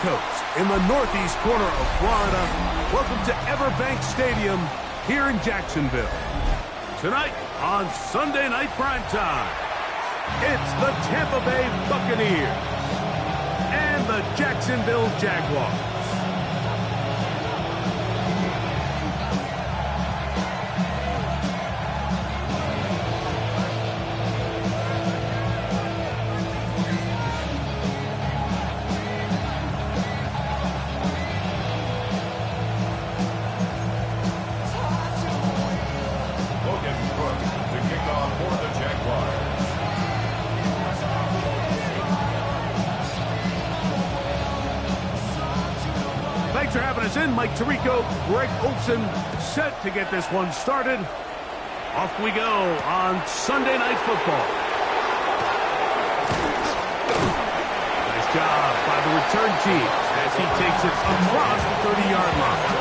coast in the northeast corner of Florida. Welcome to Everbank Stadium here in Jacksonville. Tonight on Sunday Night Primetime, it's the Tampa Bay Buccaneers and the Jacksonville Jaguars. Thanks for having us in. Mike Tirico, Greg Olson, set to get this one started. Off we go on Sunday Night Football. Nice job by the return team as he takes it across the 30-yard line.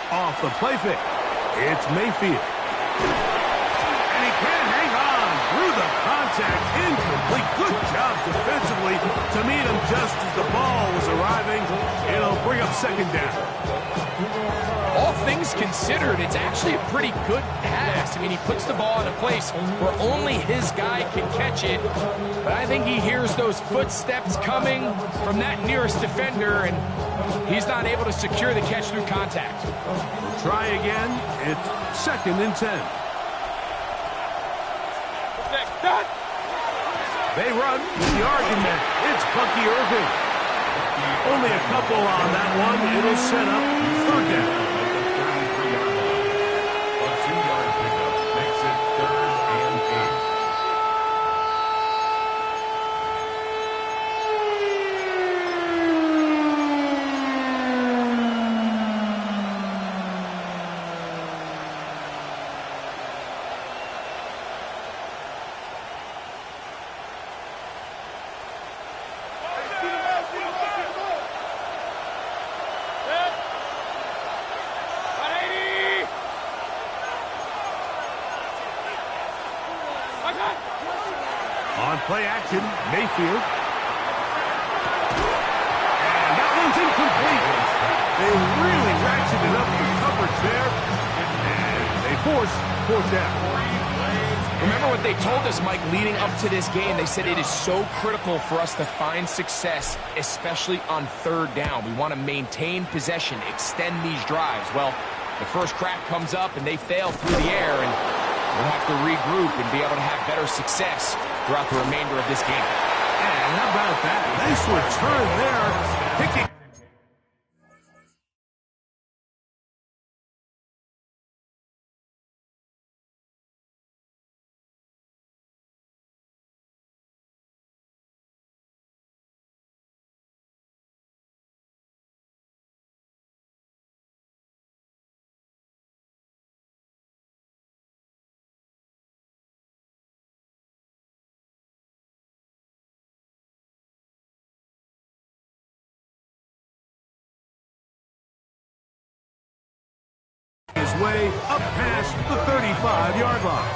Off the play fake, it's Mayfield. And he can't hang on through the contact, incomplete. Good job defensively to meet him just as the ball was arriving. It'll bring up second down. All things considered, it's actually a pretty good pass. I mean, he puts the ball in a place where only his guy can catch it. But I think he hears those footsteps coming from that nearest defender, and he's not able to secure the catch through contact. We'll try again. It's second and 10. They run with the argument. It's Bucky Irving. Only a couple on that one. It'll set up third down. On play action, Mayfield. And that one's incomplete. They really ratcheted up the coverage there. And they force fourth down. Remember what they told us, Mike, leading up to this game. They said it is so critical for us to find success, especially on third down. We want to maintain possession, extend these drives. Well, the first crack comes up and they fail through the air, and we'll have to regroup and be able to have better success throughout the remainder of this game. And how about that? Nice return there. Picking. His way up past the 35-yard line.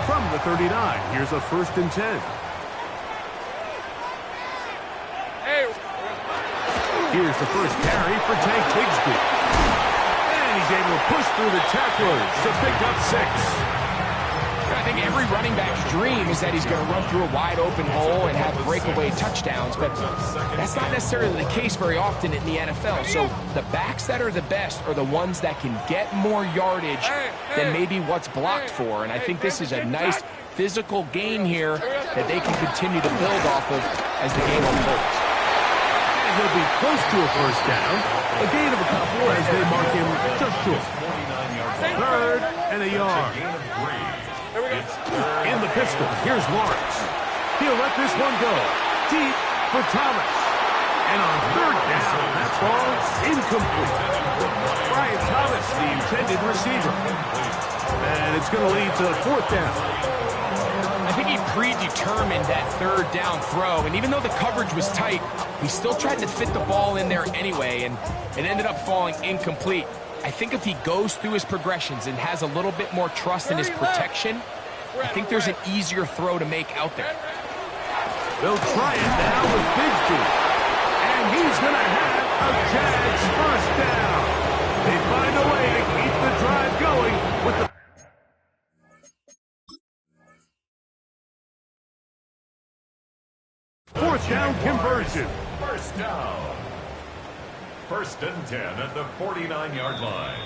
From the 39, here's a first and 10. Here's the first carry for Tank Bigsby. He's able to push through the tacklers to pick up 6. I think every running back's dream is that he's going to run through a wide open hole and have breakaway touchdowns, but that's not necessarily the case very often in the NFL. So the backs that are the best are the ones that can get more yardage than maybe what's blocked for, and I think this is a nice physical game here that they can continue to build off of as the game unfolds. And he'll be close to a first down. A gain of a couple as they mark him just short. Third and a yard. In the pistol, here's Lawrence. He'll let this one go. Deep for Thomas. And on third down, that ball incomplete. Brian Thomas, the intended receiver. And it's going to lead to fourth down. I think he predetermined that third down throw, and even though the coverage was tight, he still tried to fit the ball in there anyway, and it ended up falling incomplete. I think if he goes through his progressions and has a little bit more trust in his protection, I think there's an easier throw to make out there. They'll try it now with Bigsby. And he's going to have a Jags first down. They find a way to keep the drive going with the fourth down conversion. First down. 1st and 10 at the 49-yard line.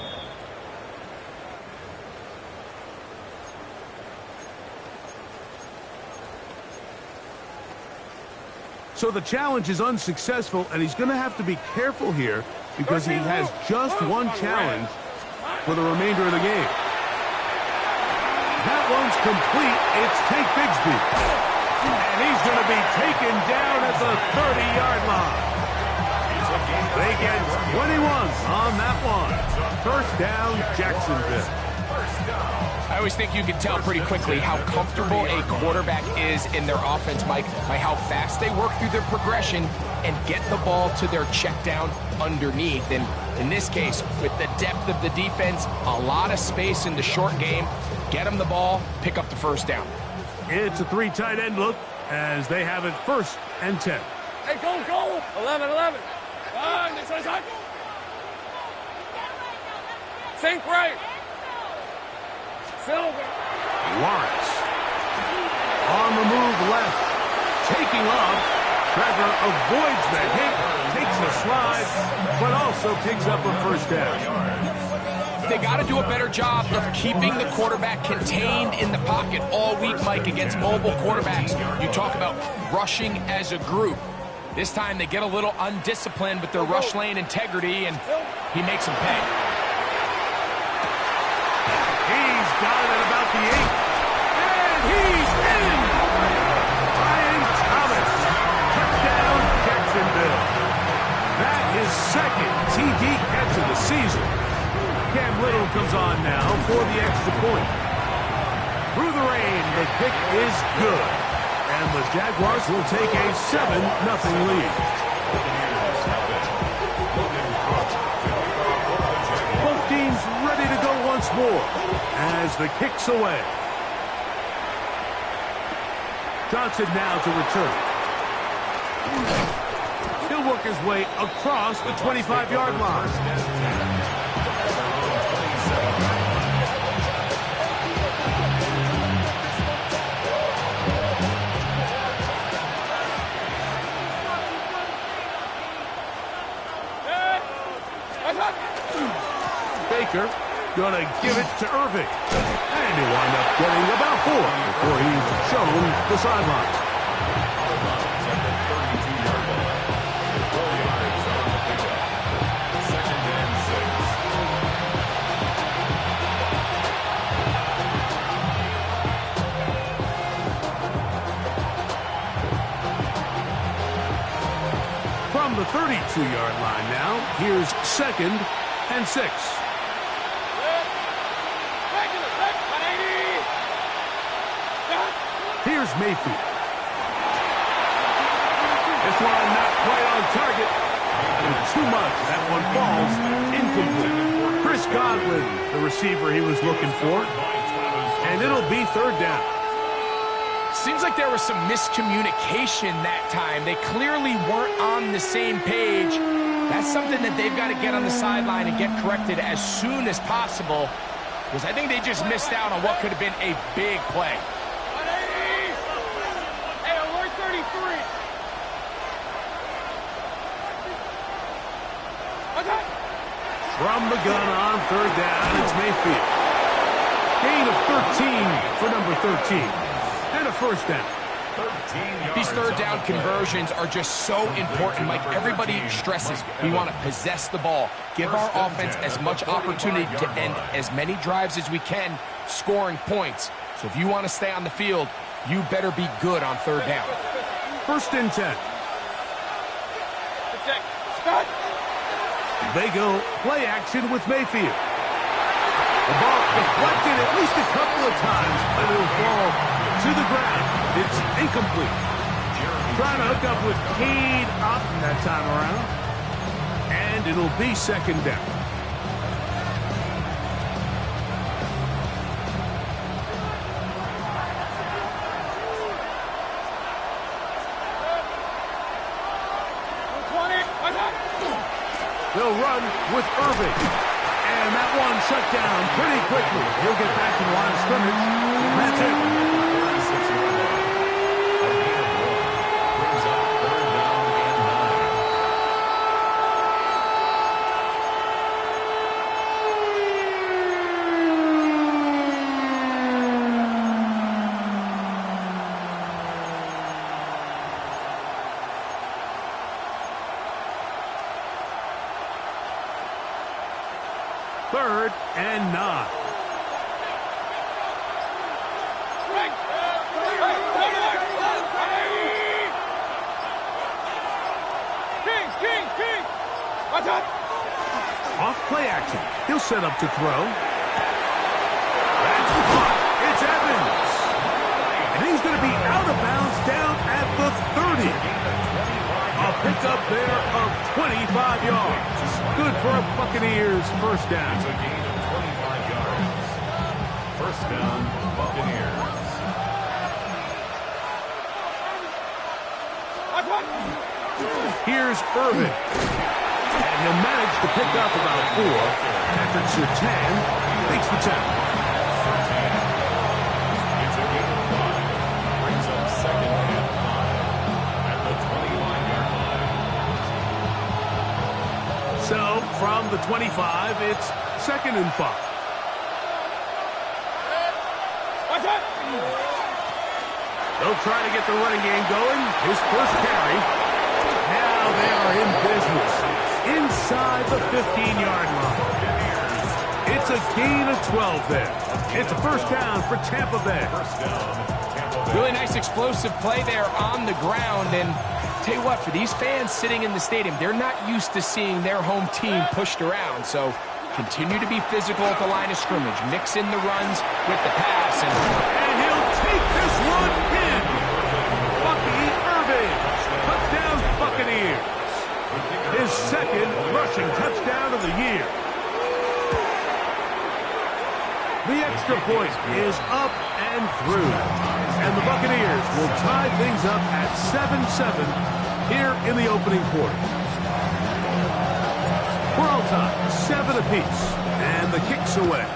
So the challenge is unsuccessful, and he's going to have to be careful here because he has just one challenge for the remainder of the game. That one's complete. It's Tank Bigsby. And he's going to be taken down at the 30-yard line. They get 21 on that one. First down, Jacksonville. I always think you can tell pretty quickly how comfortable a quarterback is in their offense, Mike, by how fast they work through their progression and get the ball to their check down underneath. And in this case, with the depth of the defense, a lot of space in the short game, get them the ball, pick up the first down. It's a three tight end look as they have it 1st and 10. Hey, go! 11. Sink right. Silver. Lawrence. On the move left. Taking off. Trevor avoids the hit. Takes a slide, but also picks up a first down. They got to do a better job of keeping the quarterback contained in the pocket all week, Mike, against mobile quarterbacks. You talk about rushing as a group. This time they get a little undisciplined with their rush lane integrity, and he makes them pay. He's got it at about the 8. And he's in! Brian Thomas. Touchdown, Jacksonville. That is 2nd TD catch of the season. Cam Little comes on now for the extra point. Through the rain, the kick is good. And the Jaguars will take a 7-0 lead. Both teams ready to go once more as the kick's away. Johnson now to return. He'll work his way across the 25-yard line. Baker gonna give it to Irving. And he'll wind up getting about 4 before he's shown the sideline. From the 32-yard line now, here's 2nd and 6. Here's Mayfield. This one not quite on target. And too much. That one falls incomplete. Chris Godwin, the receiver he was looking for. And it'll be 3rd down. Seems like there was some miscommunication that time. They clearly weren't on the same page. That's something that they've got to get on the sideline and get corrected as soon as possible, because I think they just missed out on what could have been a big play. Hey, alert 33. From the gun on 3rd down, it's Mayfield. Gain of 13 for number 13. And a first down. These third down conversions are just so important, Mike. Everybody stresses we want to possess the ball, give our offense as much opportunity to end as many drives as we can, scoring points. So if you want to stay on the field, you better be good on third down. 1st and 10. They go play action with Mayfield. The ball deflected at least a couple of times, but it'll fall to the ground. It's incomplete. Trying to hook up with Cade up that time around. And it'll be 2nd down. They'll run with Irving. And that one shut down pretty quickly. He'll get back to the line of scrimmage. That's it. Third and 9. Off play action. He'll set up to throw. That's caught. It's Evans. And he's going to be out of bounds down at the 30. A pickup there of 25 yards. Good for a Buccaneers 1st down. It's a gain of 25 yards. 1st down, Buccaneers. Here's Irving. And he'll manage to pick up about 4. Patrick Surtain makes the tackle. It's a gain of 5. Brings up 2nd and 5 at the 25-yard line. So, from the 25, it's 2nd and 5. They'll try to get the running game going. His first carry. Now they are in business. Inside the 15-yard line. It's a gain of 12 there. It's a 1st down for Tampa Bay. Really nice explosive play there on the ground. And tell you what, for these fans sitting in the stadium, they're not used to seeing their home team pushed around. So continue to be physical at the line of scrimmage. Mix in the runs with the pass. And he'll take this one in. Bucky Irving. Touchdown Buccaneers. His 2nd rushing touchdown of the year. The extra point is up and through. And the Buccaneers will tie things up at 7-7 here in the opening quarter. We're all tied, 7 apiece. And the kick's away.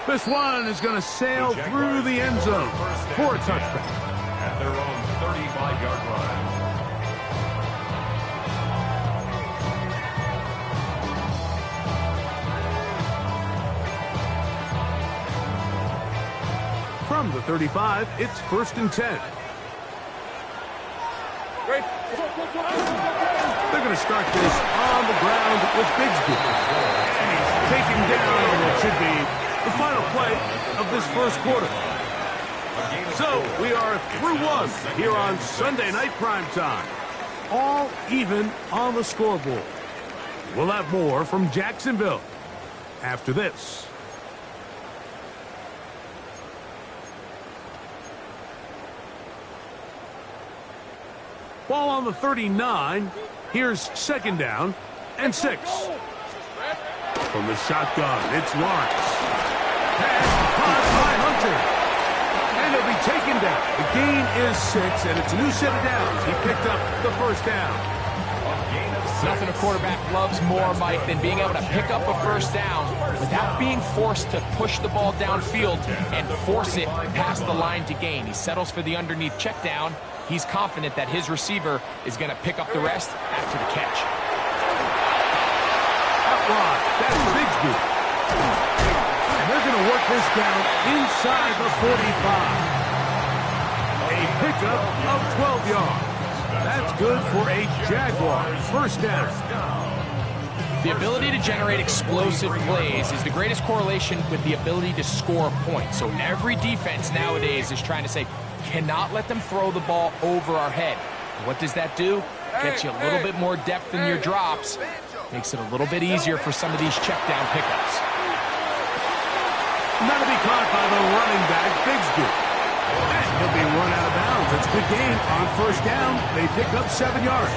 This one is going to sail through the end zone for a touchback. At their own 35-yard line. From the 35, it's 1st and 10. They're going to start this on the ground with Bigsby. And he's taken down on what should be the final play of this 1st quarter. So, we are through 1 here on Sunday Night Primetime. All even on the scoreboard. We'll have more from Jacksonville after this. Ball on the 39. Here's 2nd down and 6. From the shotgun, it's Lawrence. Pass caught by Hunter. And he'll be taken down. The gain is 6, and it's a new set of downs. He picked up the 1st down. Nothing a quarterback loves more, Mike, than being able to pick up a 1st down without being forced to push the ball downfield and force it past the line to gain. He settles for the underneath check down. He's confident that his receiver is going to pick up the rest after the catch. Out wide, that's Bigsby. And they're going to work this down inside the 45. A pickup of 12 yards. That's good for a Jaguar first down. The ability to generate explosive plays is the greatest correlation with the ability to score points. So every defense nowadays is trying to say, cannot let them throw the ball over our head. What does that do? Gets you a little bit more depth in your drops. Makes it a little bit easier for some of these check down pickups. Not to be caught by the running back, Bigsby. And he'll be run out of bounds. It's a good game. On first down, they pick up 7 yards.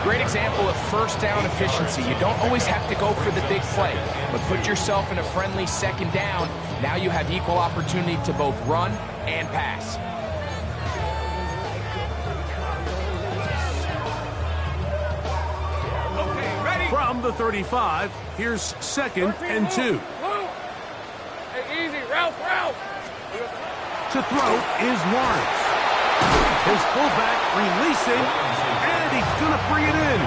Great example of first down efficiency. You don't always have to go for the big play, but put yourself in a friendly second down. Now you have equal opportunity to both run and pass. From the 35, here's 2nd and 2. Hey, easy, Ralph. To throw is Lawrence. His fullback releasing, and he's going to bring it in.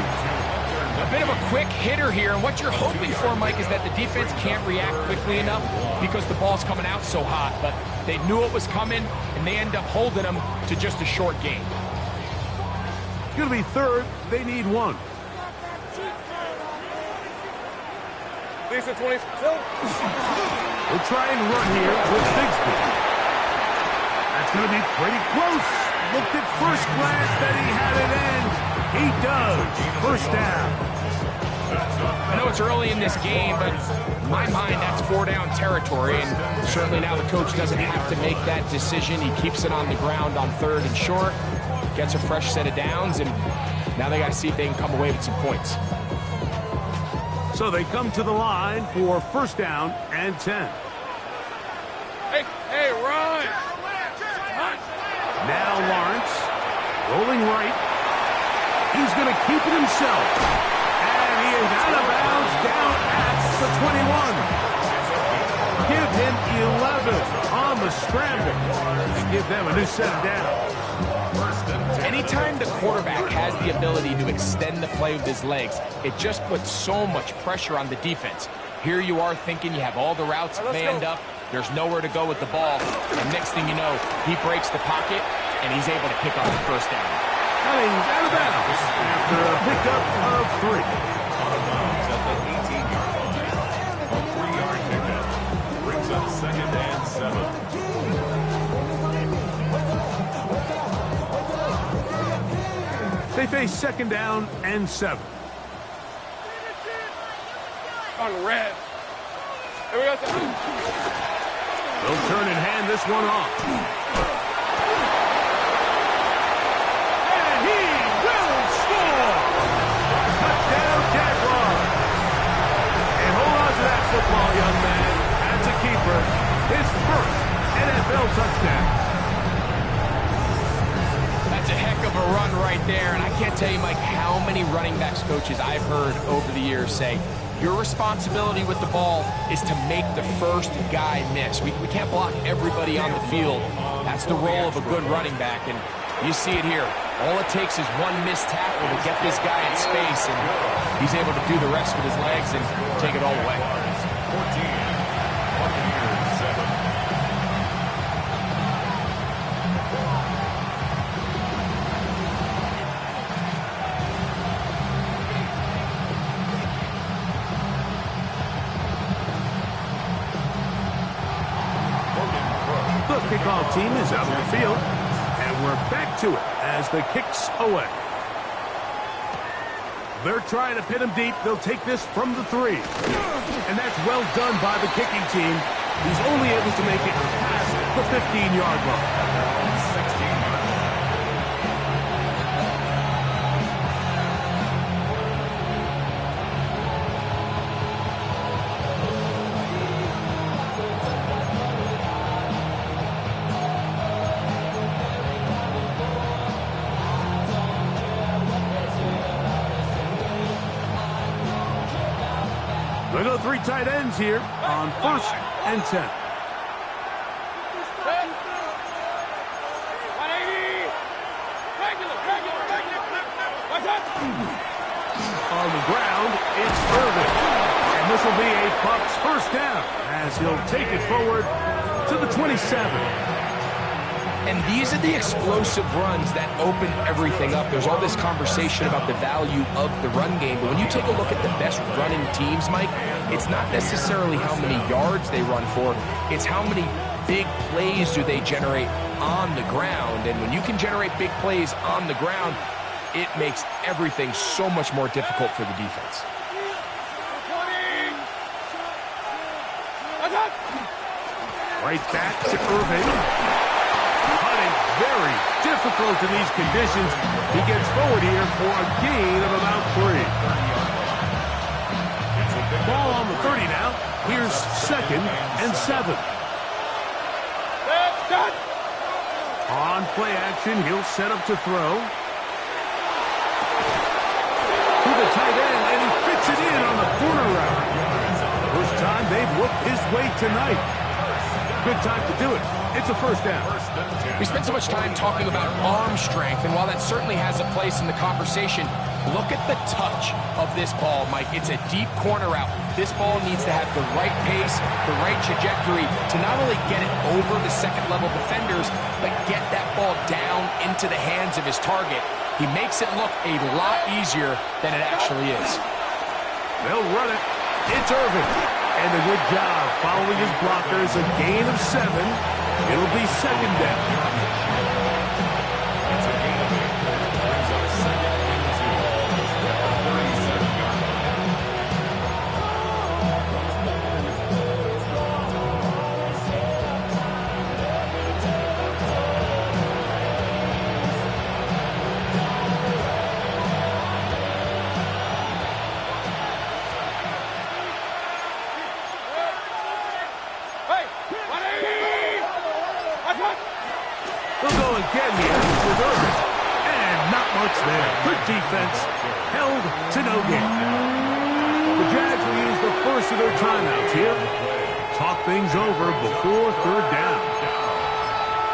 A bit of a quick hitter here, and what you're hoping for, Mike, is that the defense can't react quickly enough because the ball's coming out so hot, but they knew it was coming, and they end up holding them to just a short gain. It's going to be 3rd. They need 1. Lisa 20. We'll try and run here with Bigsby. That's going to be pretty close. Looked at first glance that he had it in. He does. First down. I know it's early in this game, but in my mind, that's 4-down territory, and certainly now the coach doesn't have to make that decision. He keeps it on the ground on 3rd and short, gets a fresh set of downs, and now they got to see if they can come away with some points. So they come to the line for first down and 10. Hey, run. Now Lawrence, rolling right. He's going to keep it himself. And he is out of bounds down at the 21. Give him 11 on the scramble. And give them a new set of downs. Anytime the quarterback has the ability to extend the play with his legs, it just puts so much pressure on the defense. Here you are thinking you have all the routes manned up, there's nowhere to go with the ball, and next thing you know, he breaks the pocket, and he's able to pick up the first down. And he's out of bounds after a pickup of 3. Out of bounds at the 18-yard line. A 3-yard pickup brings up 2nd and 7. They face 2nd down and 7. On red. Here we go. They'll turn and hand this one off. And he will score! Touchdown, Jaguars! And hold on to that football, young man. That's a keeper. His first NFL touchdown. That's a heck of a run right there, and I can't tell you, Mike, how many running backs coaches I've heard over the years say, your responsibility with the ball is to make the first guy miss. We can't block everybody on the field. That's the role of a good running back, and you see it here. All it takes is one missed tackle to get this guy in space, and he's able to do the rest with his legs and take it all away. 14. Buccaneers 7. The kickoff team is out on the field, and we're back to it as the kick's away. They're trying to pin him deep. They'll take this from the 3. And that's well done by the kicking team. He's only able to make it past the 15-yard line. 16-yard line. They go 3 tight ends here on 1st and 10. 180. Regular. What's up? On the ground, it's Irvin. And this will be a Bucs first down as he'll take it forward to the 27. And these are the explosive runs that open everything up. There's all this conversation about the value of the run game, but when you take a look at the best running teams, Mike, it's not necessarily how many yards they run for, it's how many big plays do they generate on the ground. And when you can generate big plays on the ground, it makes everything so much more difficult for the defense. Right back to Irving. Cutting very difficult in these conditions. He gets forward here for a gain of about 3. Ball on the 30 now. Here's 2nd and 7. On play action, he'll set up to throw. To the tight end, and he fits it in on the corner route. First time they've looked his way tonight. Good time to do it. It's a first down. We spent so much time talking about arm strength, and while that certainly has a place in the conversation, look at the touch of this ball, Mike. It's a deep corner route. This ball needs to have the right pace, the right trajectory to not only get it over the second-level defenders, but get that ball down into the hands of his target. He makes it look a lot easier than it actually is. They'll run it. It's Irving. And a good job following his blockers. A gain of 7. It'll be 2nd down. We'll go again here with Irving. And not much there. Good defense. Held to no gain. The Jags will use the first of their timeouts here. Talk things over before 3rd down.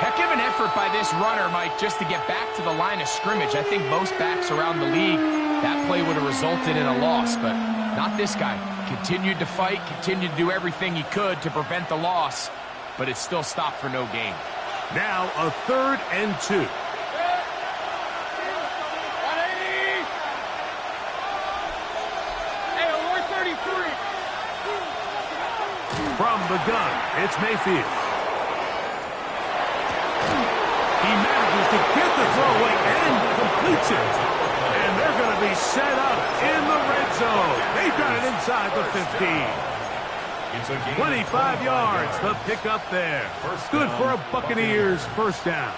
Heck of an effort by this runner, Mike, just to get back to the line of scrimmage. I think most backs around the league, that play would have resulted in a loss, but not this guy. Continued to fight, continued to do everything he could to prevent the loss, but it still stopped for no gain. Now a 3rd and 2. From the gun, it's Mayfield. He manages to get the throw away and completes it. And they're going to be set up in the red zone. They've got it inside the 15. 25 yards, the pickup there. Good for a Buccaneers first down.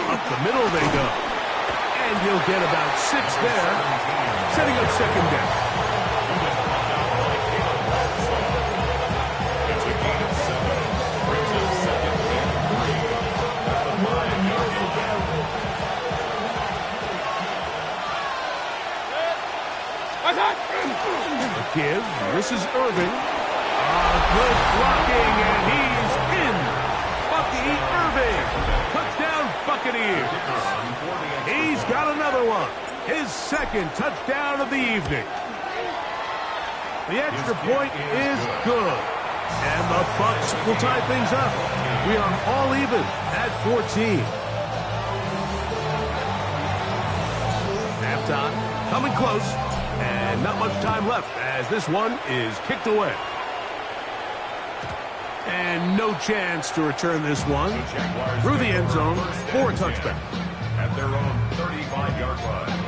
Up the middle they go. And he'll get about 6 there, setting up 2nd down. Give. This is Irving. Good blocking, and he's in. Bucky Irving. Touchdown, Buccaneers. He's got another one. His 2nd touchdown of the evening. The extra point is good. And the Bucs will tie things up. We are all even at 14. Halftime coming close. And not much time left as this one is kicked away. And no chance to return this one through the end zone for a touchback. At their own 35-yard line.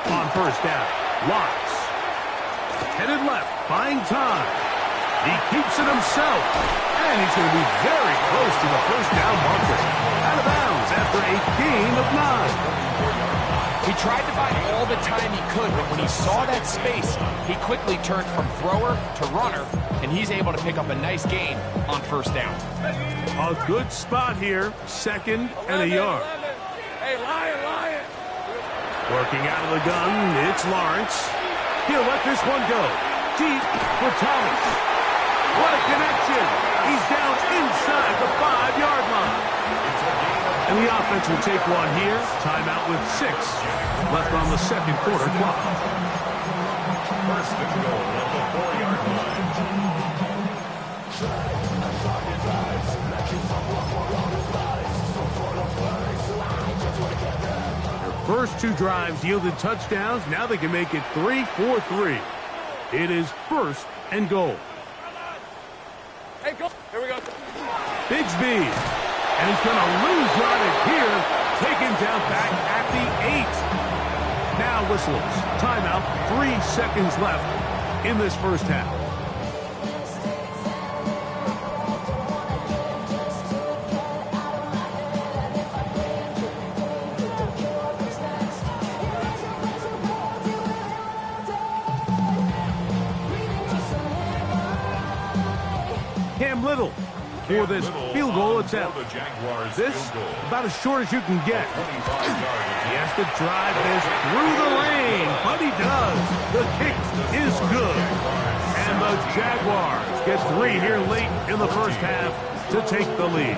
On first down, Watts. Headed left, buying time. He keeps it himself. And he's going to be very close to the first down marker. Out of bounds after a gain of 9. He tried to buy all the time he could, but when he saw that space, he quickly turned from thrower to runner, and he's able to pick up a nice gain on first down. A good spot here, 2nd and a yard. Hey, Lion. Working out of the gun, it's Lawrence. He'll let this one go. Deep for Thomas. What a connection. He's down inside the 5-yard line. And the offense will take one here. Timeout with 6 left on the 2nd quarter clock. First and goal at the 4-yard line. Their first 2 drives yielded touchdowns. Now they can make it 3-4-3. It is 1st and goal. Hey, go. Here we go. Bigsby. And he's going to lose yardage here. Taken down back at the 8. Now whistles. Timeout. 3 seconds left in this first half. Cam Little for this field goal attempt. This about as short as you can get. He has to drive this through the lane, but he does. The kick is good. And the Jaguars get 3 here late in the first half to take the lead.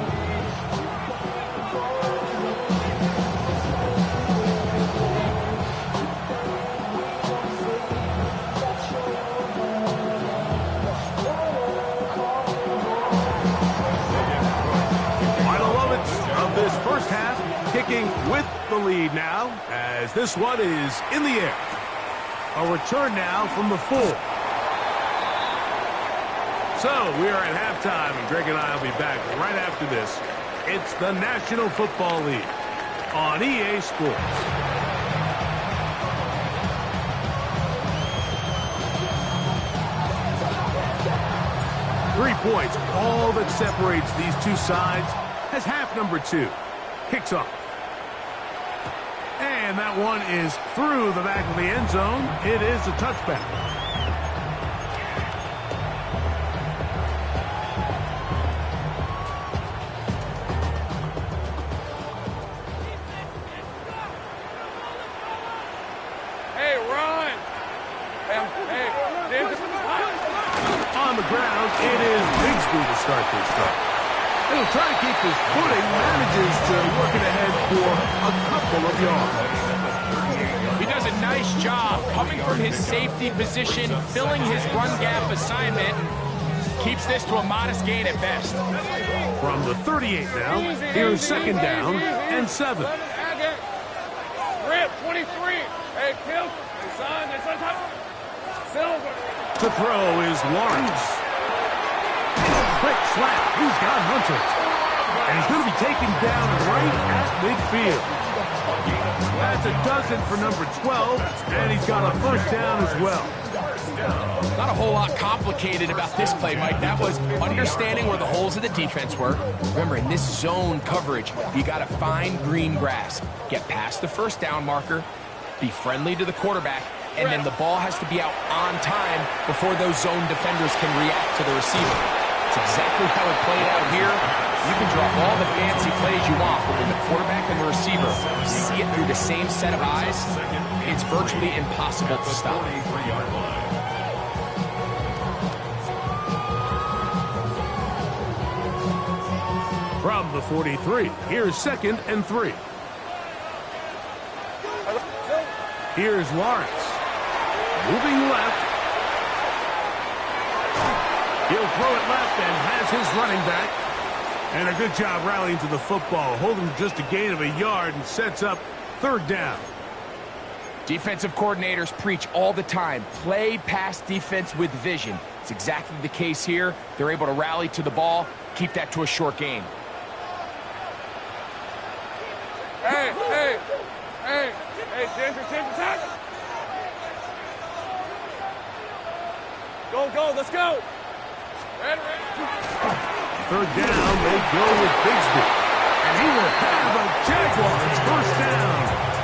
This first half, kicking with the lead now, as this one is in the air. A return now from the 4. So we are at halftime, and Greg and I will be back right after this. It's the National Football League on EA Sports. Three points, all that separates these two sides, as half number 2 kicks off. And that one is through the back of the end zone. It is a touchback. Hey, run. On the ground, it is Bigsby to start this drive. He'll try to keep his footing, manages to work it ahead for a couple of yards. He does a nice job coming from his safety position, filling his run gap assignment, keeps this to a modest gain at best. From the 38 now, here's 2nd down and 7. Rip, 23. Hey, Kim, son, it's on top. Silver. To throw is Lawrence. Quick slap. He's got Hunter. And he's going to be taken down right at midfield. That's a dozen for number 12, and he's got a first down as well. Not a whole lot complicated about this play, Mike. That was understanding where the holes of the defense were. Remember, in this zone coverage, you got to find green grass. Get past the first down marker, be friendly to the quarterback, and then the ball has to be out on time before those zone defenders can react to the receiver. It's exactly how it played out here. You can draw all the fancy plays you want, but when the quarterback and the receiver see it through the same set of eyes, it's virtually impossible to stop. From the 43, here's 2nd and 3. Here's Lawrence. Moving left. He'll throw it left and has his running back. And a good job rallying to the football, holding just a gain of a yard and sets up 3rd down. Defensive coordinators preach all the time, play pass defense with vision. It's exactly the case here. They're able to rally to the ball, keep that to a short gain. Hey, Ginger, tackle. Go, let's go. Ready. 3rd down, they go with Bigsby. And he will have a Jaguars first down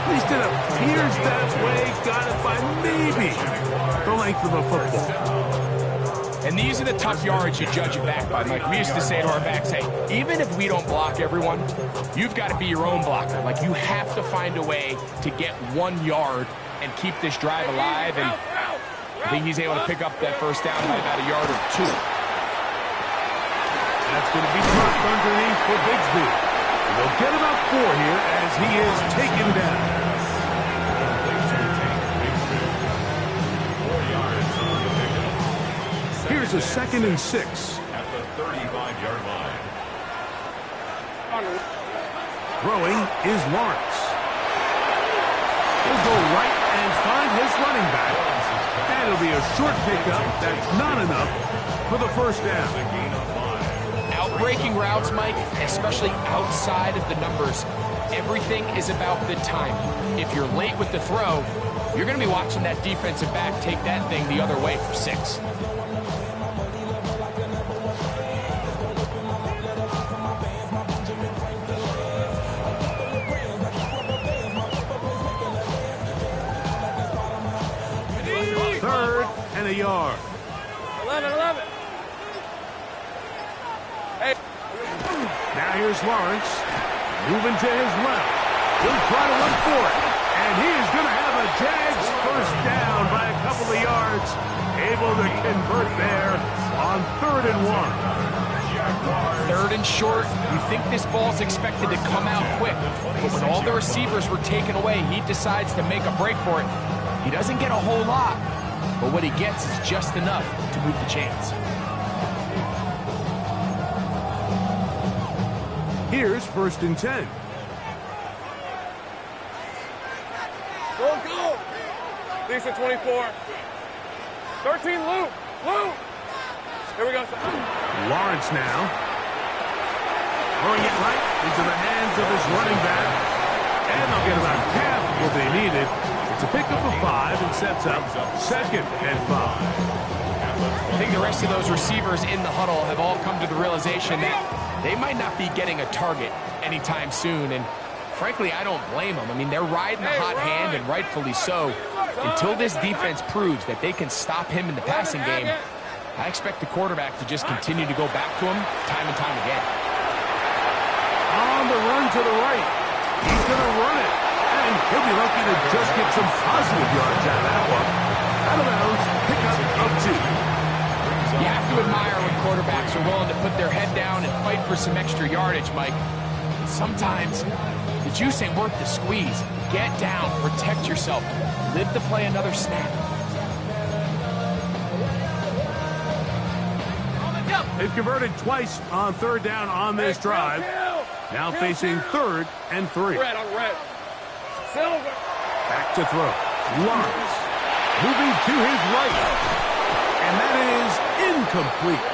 At least it appears that way. Got it by maybe the length of a football. And these are the tough yards you judge it back by, Mike. We used to say to our backs, hey, even if we don't block everyone, you've got to be your own blocker. Like, you have to find a way to get 1 yard and keep this drive alive. And I think he's able to pick up that first down by about a yard or 2. That's going to be tucked underneath for Bigsby. And they'll get about 4 here as he is taken down. Here's a 2nd and 6. At the 35-yard line. Throwing is Lawrence. He'll go right and find his running back. And it'll be a short pickup. That's not enough for the first down. Outbreaking routes, Mike, especially outside of the numbers, everything is about the timing. If you're late with the throw, you're going to be watching that defensive back take that thing the other way for 6. A yard. 11. Hey. Now here's Lawrence. Moving to his left. He'll try to run for it. And he is going to have a Jags first down by a couple of yards. Able to convert there on 3rd and 1. 3rd and short. You think this ball's expected to come out quick. But when all the receivers were taken away, he decides to make a break for it. He doesn't get a whole lot. But what he gets is just enough to move the chains. Here's 1st and 10. Go. Decent 24. 13, Luke. Here we go. Lawrence now. Throwing it right into the hands of his running back. And they'll get about half what they needed. It's a pickup of 5 and sets up 2nd and 5. I think the rest of those receivers in the huddle have all come to the realization that they might not be getting a target anytime soon. And frankly, I don't blame them. I mean, they're riding the hot hand, and rightfully so. Until this defense proves that they can stop him in the passing game, I expect the quarterback to just continue to go back to him time and time again. On the run to the right. He's going to run it. And he'll be lucky to just get some positive yards out of that one. Out of bounds, pickup of 2. You have to admire when quarterbacks are willing to put their head down and fight for some extra yardage, Mike. Sometimes the juice ain't worth the squeeze. Get down, protect yourself, live to play another snap. They've converted twice on 3rd down on this drive. Now facing 3rd and 3. Red on red. Silver. Back to throw. Lawrence moving to his right. And that is incomplete.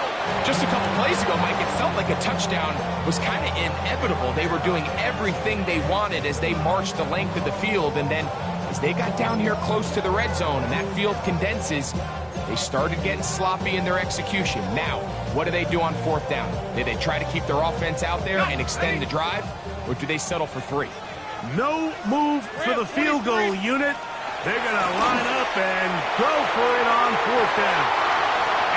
Just a couple plays ago, Mike, it felt like a touchdown was kind of inevitable. They were doing everything they wanted as they marched the length of the field. And then as they got down here close to the red zone and that field condenses, they started getting sloppy in their execution. Now, what do they do on 4th down? Do they try to keep their offense out there and extend the drive, or do they settle for 3? No move for the field goal unit. They're going to line up and go for it on 4th down.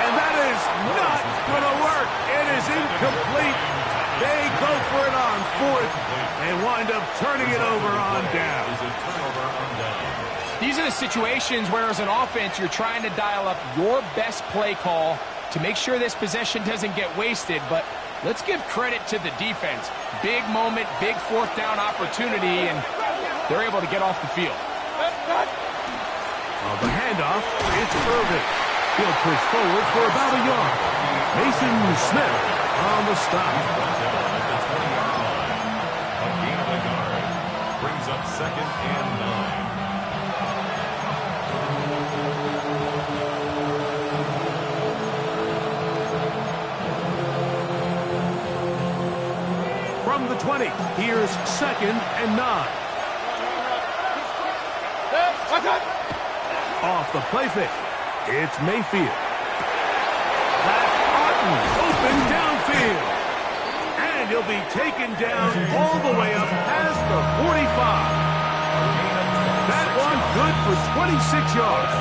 And that is not going to work. It is incomplete. They go for it on 4th and wind up turning it over on down. These are the situations where as an offense you're trying to dial up your best play call to make sure this possession doesn't get wasted, but let's give credit to the defense. Big moment, big 4th down opportunity, and they're able to get off the field. On the handoff, it's Irvin. He'll push forward for about a yard. Mason Smith on the stop. A gain of a yard. Brings up 2nd and 9. From the 20, here's 2nd and 9. Off the play fake, it's Mayfield. That's Martin, open downfield. And he'll be taken down all the way up past the 45. That one good for 26 yards.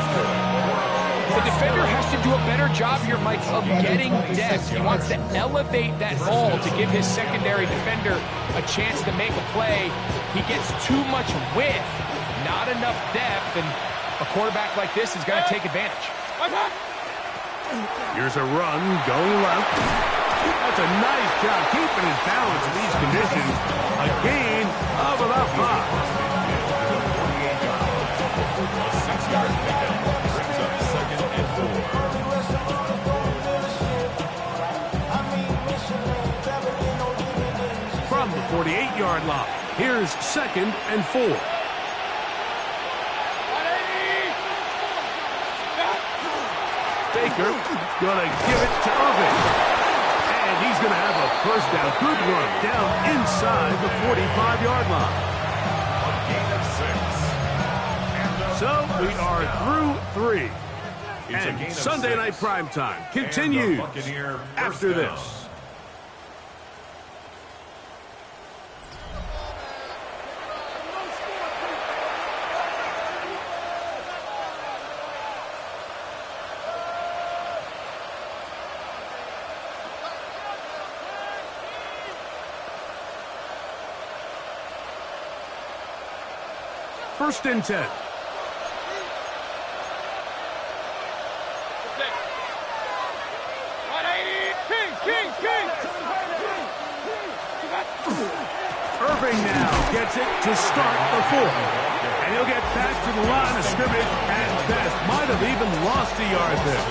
The defender has to do a better job here, Mike, of getting depth. He wants to elevate that ball to give his secondary defender a chance to make a play. He gets too much width, not enough depth, and a quarterback like this is going to take advantage. Here's a run going left. That's a nice job keeping his balance in these conditions. A gain of about 5. A 6-yard pickup brings up 2nd and 4. From the 48-yard line, here's 2nd and 4. Baker gonna give it to Irving. And he's gonna have a first down. Good run down inside the 45-yard line. A gain of 6. So we are through 3. It's a gain And of Sunday 6. Night Primetime And continues the Buccaneer first after down. this. First and 10. Irving now gets it to start the 4th. And he'll get back to the line of scrimmage at best. Might have even lost a yard there.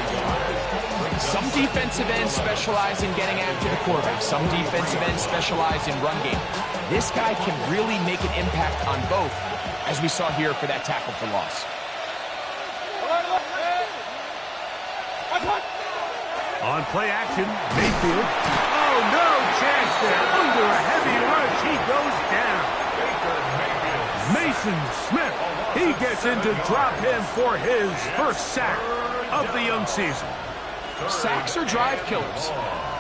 Some defensive ends specialize in getting after the quarterback. Some defensive ends specialize in run game. This guy can really make an impact on both, as we saw here for that tackle for loss. On play action, Mayfield. Oh, no chance there. Under a heavy rush, he goes down. Mason Smith, he gets in to drop him for his first sack of the young season. Sacks are drive killers.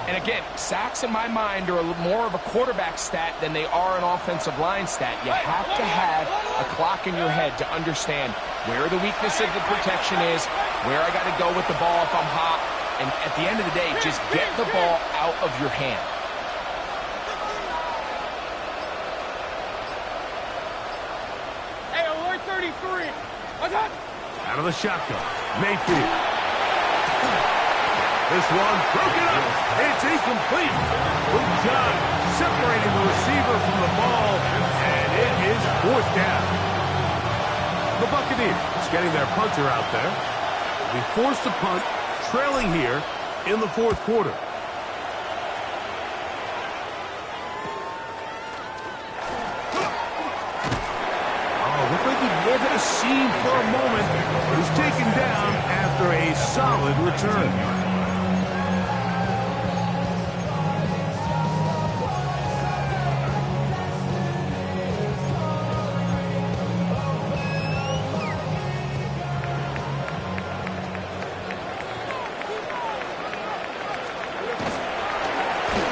And again, sacks in my mind are more of a quarterback stat than they are an offensive line stat. You have to have a clock in your head to understand where the weakness of the protection is, where I got to go with the ball if I'm hot, and at the end of the day, just get the ball out of your hand. Hey, alert 33. What's up? Out of the shotgun, Mayfield. This one broken up. It's incomplete. Good job separating the receiver from the ball, and it is 4th down. The Buccaneers getting their punter out there. Will be forced to punt, trailing here in the 4th quarter. Looked like he gave it a seam for a moment, but he's taken down after a solid return.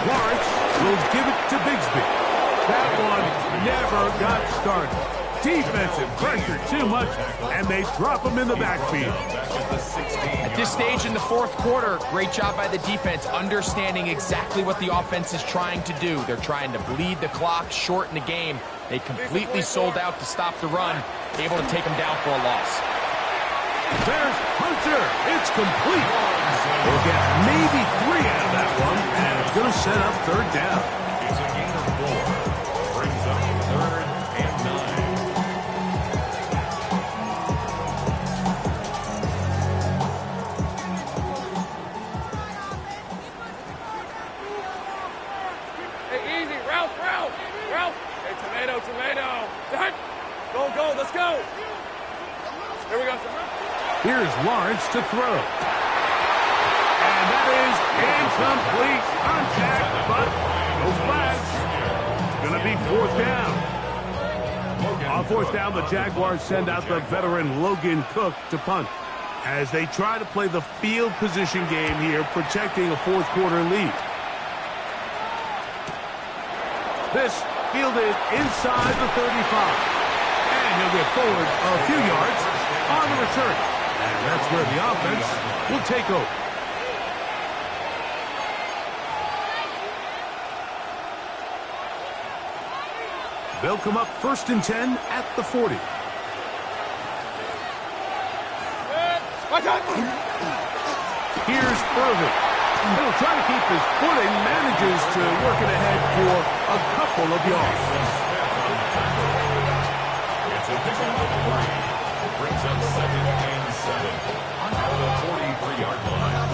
Lawrence will give it to Bigsby. That one never got started. Defensive pressure too much, and they drop him in the backfield. At this stage in the 4th quarter, great job by the defense, understanding exactly what the offense is trying to do. They're trying to bleed the clock, shorten the game. They completely sold out to stop the run, able to take them down for a loss. There's Hunter. It's complete. We'll get maybe 3 out of that one, and it's going to set up 3rd down. It's a gain of 4. Brings up 3rd and 9. Hey, easy. Ralph. Hey, tomato. Go. Let's go. Here we go, sir. Here's Lawrence to throw. And that is incomplete contact, but no flags. It's going to be 4th down. On 4th down, the Jaguars send out the veteran Logan Cook to punt as they try to play the field position game here, protecting a 4th quarter lead. This fielded inside the 35. And he'll get forward a few yards on the return. And that's where the offense will take over. They'll come up 1st and 10 at the 40. Here's Irvin. He'll try to keep his footing, manages to work it ahead for a couple of yards. It's a pick up of 3. Brings up 2nd and 7 on the 43-yard line.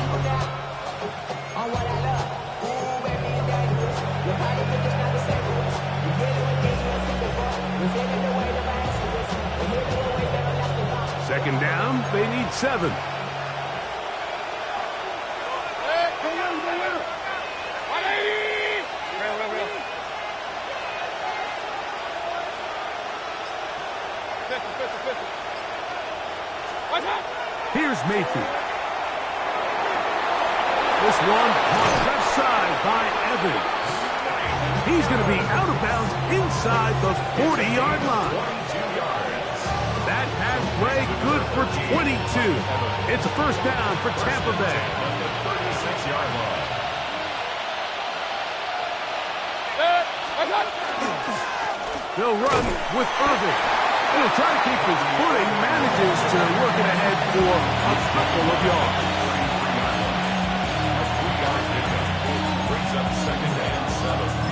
Second down, they need 7. Here's Mayfield. This one on left side by Evans. He's going to be out of bounds inside the 40-yard line. That pass play good for 22. It's a first down for Tampa Bay. At the 36-yard line. They'll run with Irvin. He'll try to keep his footing, manages to work it ahead for a couple of yards. A 3-yard pickup brings up 2nd and 7.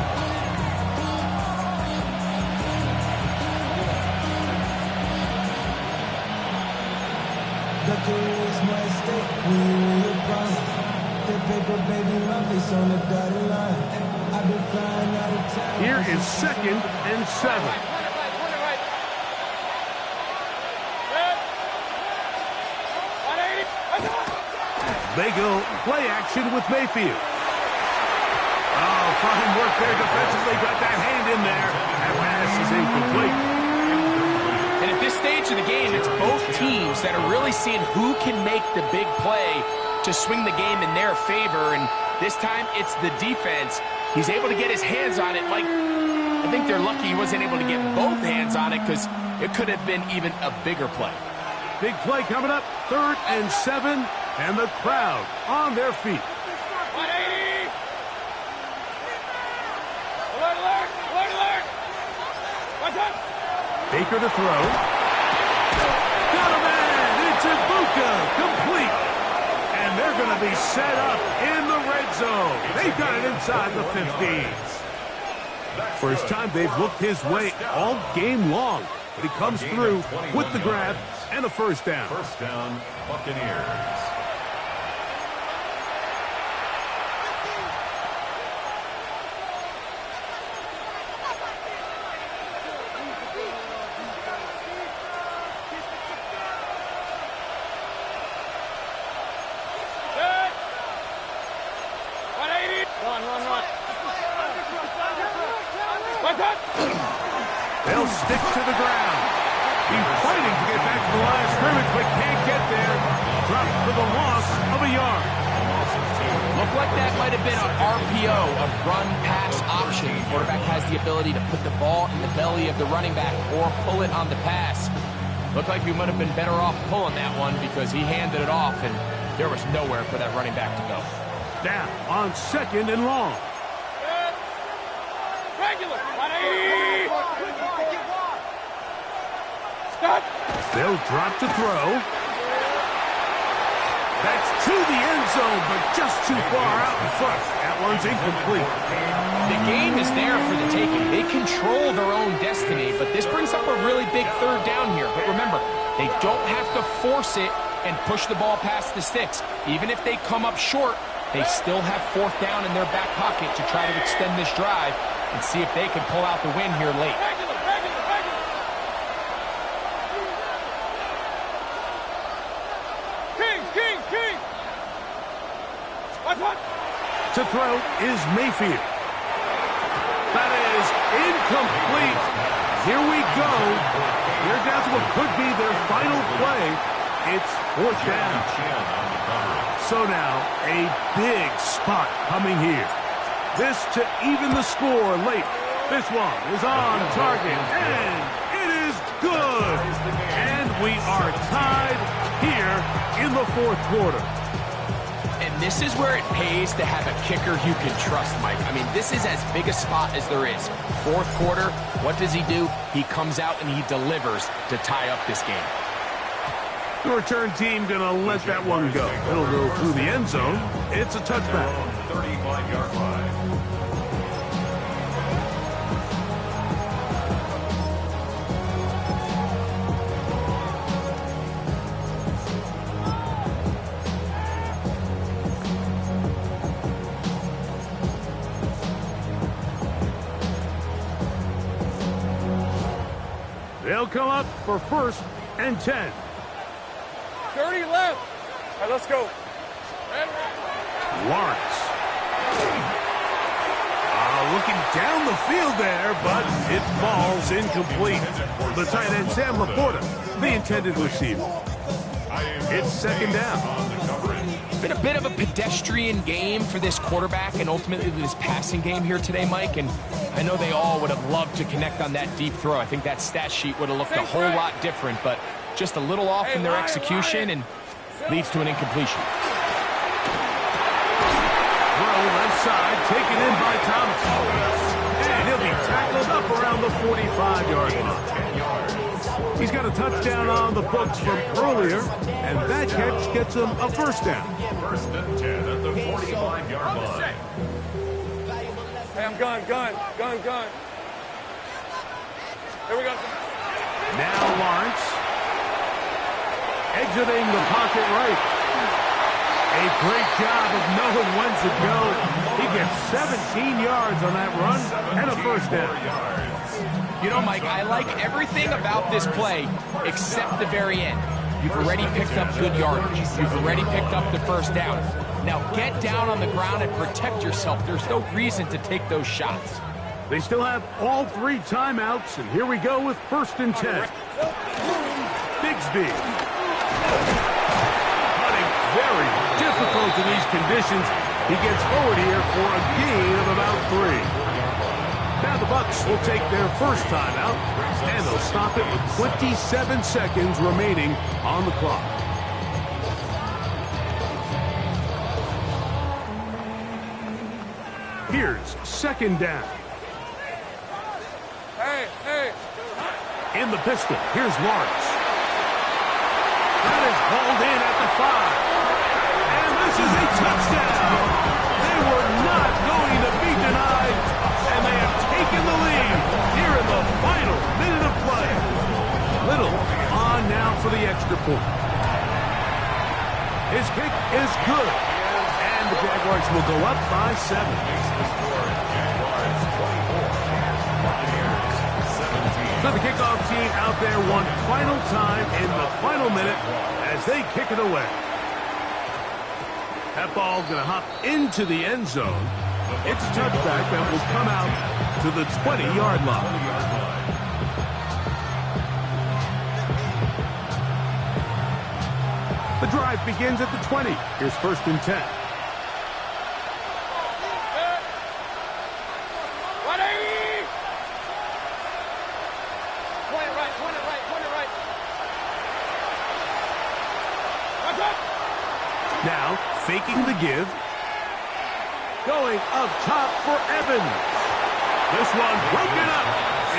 Here is 2nd and 7. They go play action with Mayfield. Oh, fine work there defensively. Got that hand in there. That pass is incomplete. And at this stage of the game, it's both teams that are really seeing who can make the big play to swing the game in their favor. And this time, it's the defense. He's able to get his hands on it. Like, I think they're lucky he wasn't able to get both hands on it because it could have been even a bigger play. Big play coming up. 3rd and 7. And the crowd on their feet. 180! Alert, alert! Alert, alert! What's up? Baker to throw. Got a man! It's Ibuka! Complete! And they're going to be set up in the red zone. They've got it inside the 15. First time they've looked his way all game long. But he comes through with the grab and a first down. First down, Buccaneers. They'll stick to the ground. He's fighting to get back to the line of scrimmage, but can't get there. Dropped for the loss of a yard. Looked like that might have been an RPO, a run-pass option. The quarterback has the ability to put the ball in the belly of the running back or pull it on the pass. Looked like we might have been better off pulling that one because he handed it off, and there was nowhere for that running back to go. Now on 2nd and long. Regular! 180! Stop! They'll drop to throw. That's to the end zone, but just too far out in front. That one's incomplete. The game is there for the taking. They control their own destiny, but this brings up a really big 3rd down here. But remember, they don't have to force it and push the ball past the sticks. Even if they come up short, they still have 4th down in their back pocket to try to extend this drive and see if they can pull out the win here late. King! What? To throw is Mayfield. That is incomplete. Here we go. They're down to what could be their final play. It's 4th down. So now, a big spot coming here. This to even the score late. This one is on target, and it is good. we are tied here in the fourth quarter. And this is where it pays to have a kicker you can trust, Mike. I mean, this is as big a spot as there is. Fourth quarter, what does he do? He comes out and he delivers to tie up this game. The return team going to let that one go. It'll go through the end zone. It's a touchback. 35-yard line. They'll come up for 1st and 10. 30 left. All right, let's go. Lawrence. Looking down the field there, but it falls incomplete. The tight end, Sam Laporta, the intended receiver. It's 2nd down. It's been a bit of a pedestrian game for this quarterback and ultimately this passing game here today, Mike. And I know they all would have loved to connect on that deep throw. I think that stat sheet would have looked a whole lot different, but just a little off in their execution and leads to an incompletion. Throw left side, taken in by Thomas. And he'll be tackled up around the 45-yard line. He's got a touchdown on the books from earlier, and that catch gets him a 1st down. 1st and 10 at the 45-yard line. Hey, I'm gun. Here we go. Now Lawrence. Exiting the pocket right. A great job of knowing when to go. He gets 17 yards on that run and a 1st down. You know, Mike, I like everything about this play except the very end. You've already picked up good yardage. You've already picked up the 1st down. Now get down on the ground and protect yourself. There's no reason to take those shots. They still have all 3 timeouts, and here we go with 1st and 10. Bigsby. Running very difficult in these conditions. He gets forward here for a gain of about 3. Now the Bucs will take their 1st timeout, and they'll stop it with 27 seconds remaining on the clock. Here's 2nd down. Hey. In the pistol, here's Lawrence. That is hauled in at the 5. And this is a touchdown. They were not going to be denied, and they have taken the lead here in the final minute of play. Little on now for the extra point. His kick is good, and the Jaguars will go up by 7. So the kickoff team out there one final time in the final minute as they kick it away. That ball going to hop into the end zone. It's a touchback that will come out to the 20-yard line. The drive begins at the 20. Here's 1st and 10. Now, faking the give. Going up top for Evans. This one broken up.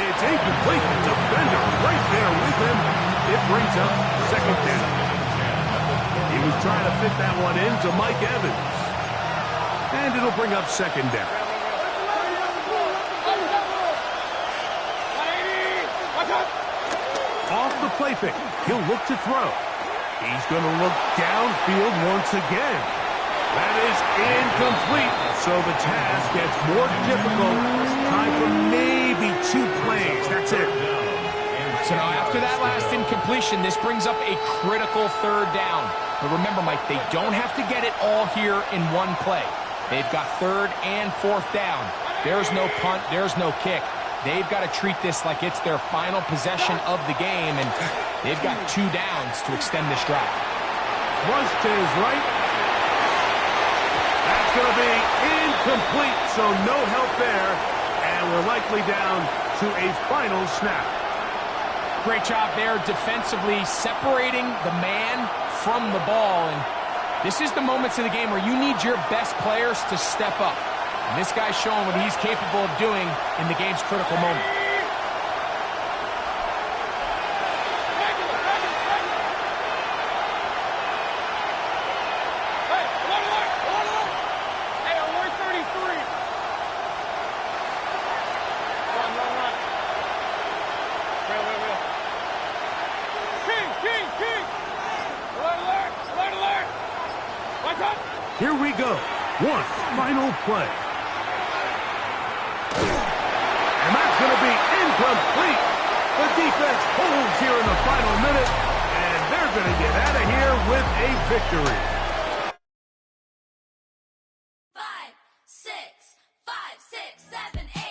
It's incomplete. Defender right there with him. It brings up 2nd down. He was trying to fit that one into Mike Evans. And it'll bring up 2nd down. Off the play fake. He'll look to throw. He's going to look downfield once again. That is incomplete. So the task gets more difficult. Time for maybe 2 plays. That's it. So now after that last incompletion, this brings up a critical 3rd down. But remember, Mike, they don't have to get it all here in one play. They've got 3rd and 4th down. There's no punt. There's no kick. They've got to treat this like it's their final possession of the game, and they've got 2 downs to extend this drive. Thrust to his right. That's going to be incomplete, so no help there, and we're likely down to a final snap. Great job there defensively, separating the man from the ball. And this is the moments of the game where you need your best players to step up. And this guy's showing what he's capable of doing in the game's critical moment. Here we go. One final play. And that's going to be incomplete. The defense holds here in the final minute, and they're going to get out of here with a victory. 5, 6, 5, 6, 7, 8.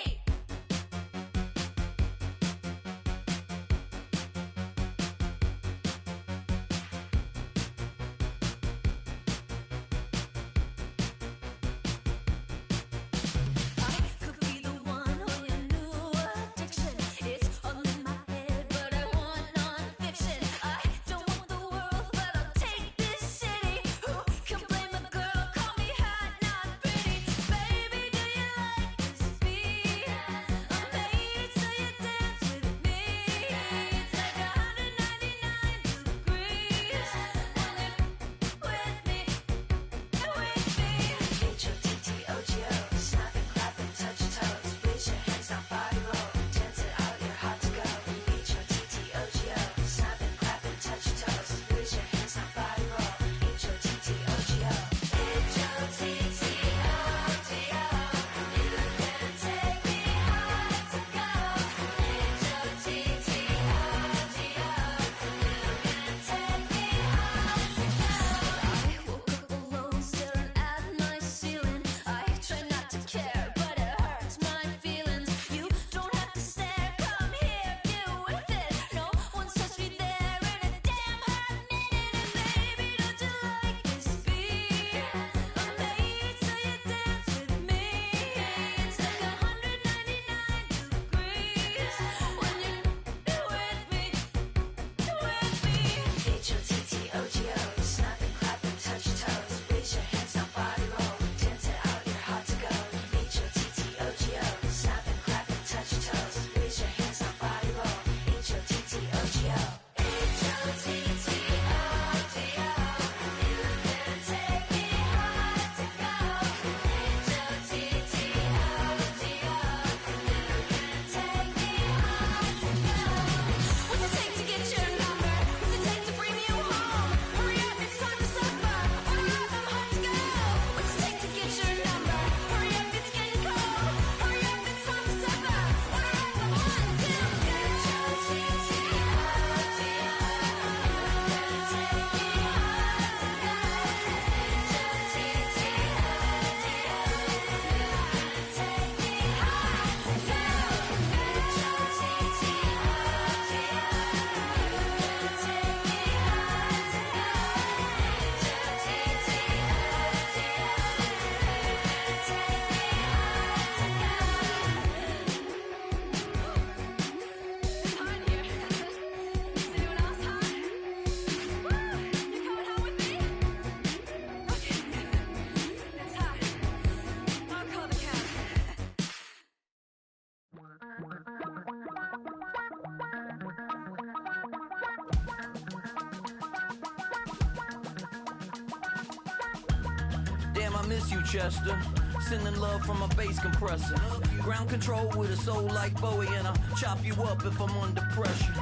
I miss you, Chester. Sending love from a bass compressor. Ground control with a soul like Bowie, and I'll chop you up if I'm under pressure.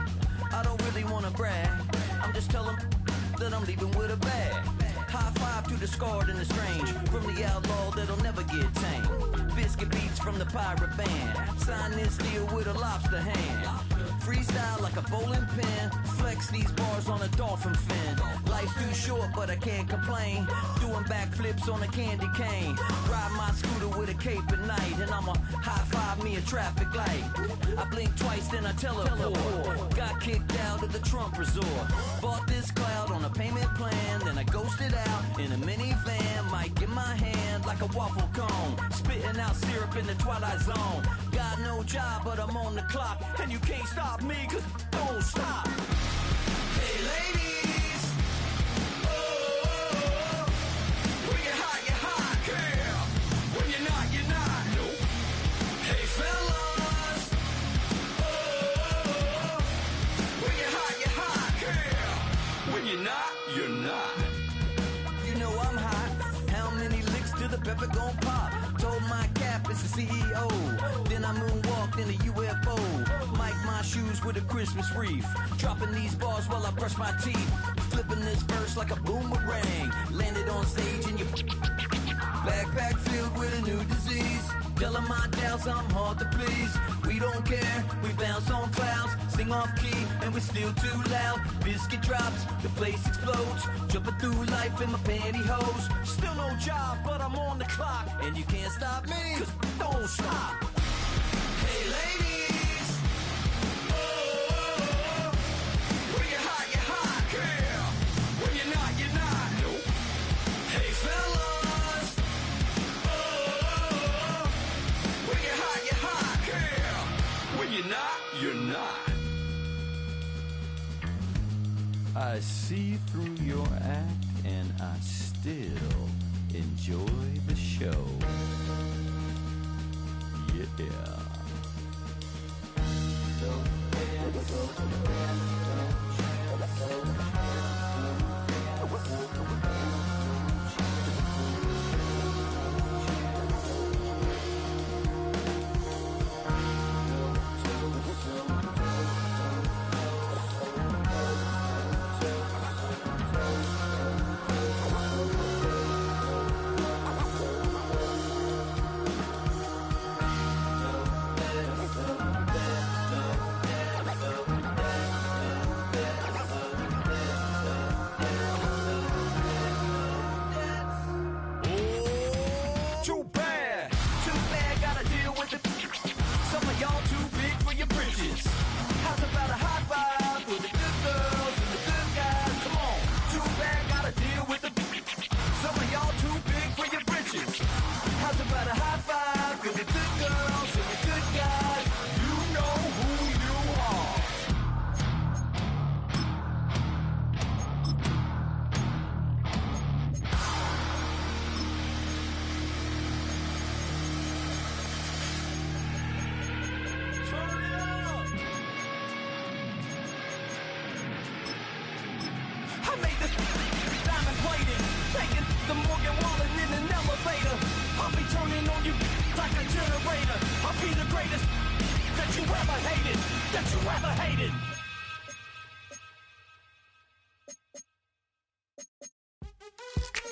I don't really wanna brag, I'm just telling that I'm leaving with a bag. High five to the scarred and the strange, from the outlaw that'll never get tamed. Biscuit beats from the pirate band, sign this deal with a lobster hand. Freestyle like a bowling pin, flex these bars on a dolphin fin. Life's too short but I can't complain, doing backflips on a candy cane. Ride my scooter with a cape at night, and I'ma high five me a traffic light. I blink twice then I teleport, got kicked out of the Trump resort. Bought this cloud on a payment plan, then I ghosted out in a minivan. Mic in my hand like a waffle cone. Spitting out syrup in the twilight zone. Got no job, but I'm on the clock. And you can't stop me, cause don't stop. Hey ladies, oh, when you're hot, girl. When you're not, nope. Hey fellas, oh, when you're hot, girl. When you're not, you're not. You know I'm hot. How many licks till the pepper gon' pop? Told my cap it's the CEO. Then I moonwalked in a UFO. Mike my shoes with a Christmas wreath. Dropping these bars while I brush my teeth. Flipping this verse like a boomerang. Landed on stage in your backpack filled with a new disease. Telling my doubts I'm hard to please. We don't care, we bounce on clouds. Sing off key and we're still too loud. Biscuit drops, the place explodes. Jumping through life in my pantyhose. Still no job, but I'm on the clock. And you can't stop me, cause don't stop. Hey ladies, oh, when you're hot, girl. When you're not, nope. Hey fellas, oh, when you're hot, girl. When you're not, you're not. I see through your act and I still enjoy the show. Yeah.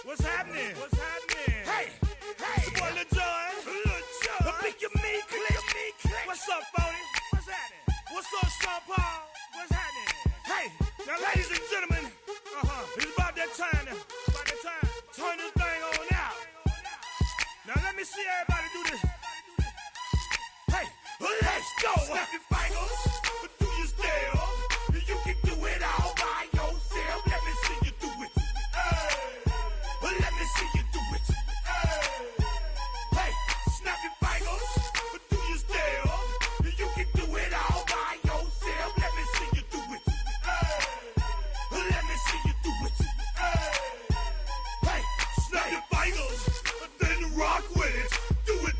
What's happening? What's happening? Hey, it's your boy Lil Jon. The pick your me click. What's up, Phony? What's happening? What's up, Sean Paul? What's happening? Hey, now ladies and gentlemen, it's about that time. Turn this thing on out. Now let me see everybody do this. Hey, let's go. Snap your fingers, but do your step. You can do it all by yourself. Let me see you do it. Let me see you do it. Hey, snap your fingers, but do your step. You can do it all by yourself. Let me see you do it. Let me see you do it. Hey, snap your fingers, then rock with it. Do it.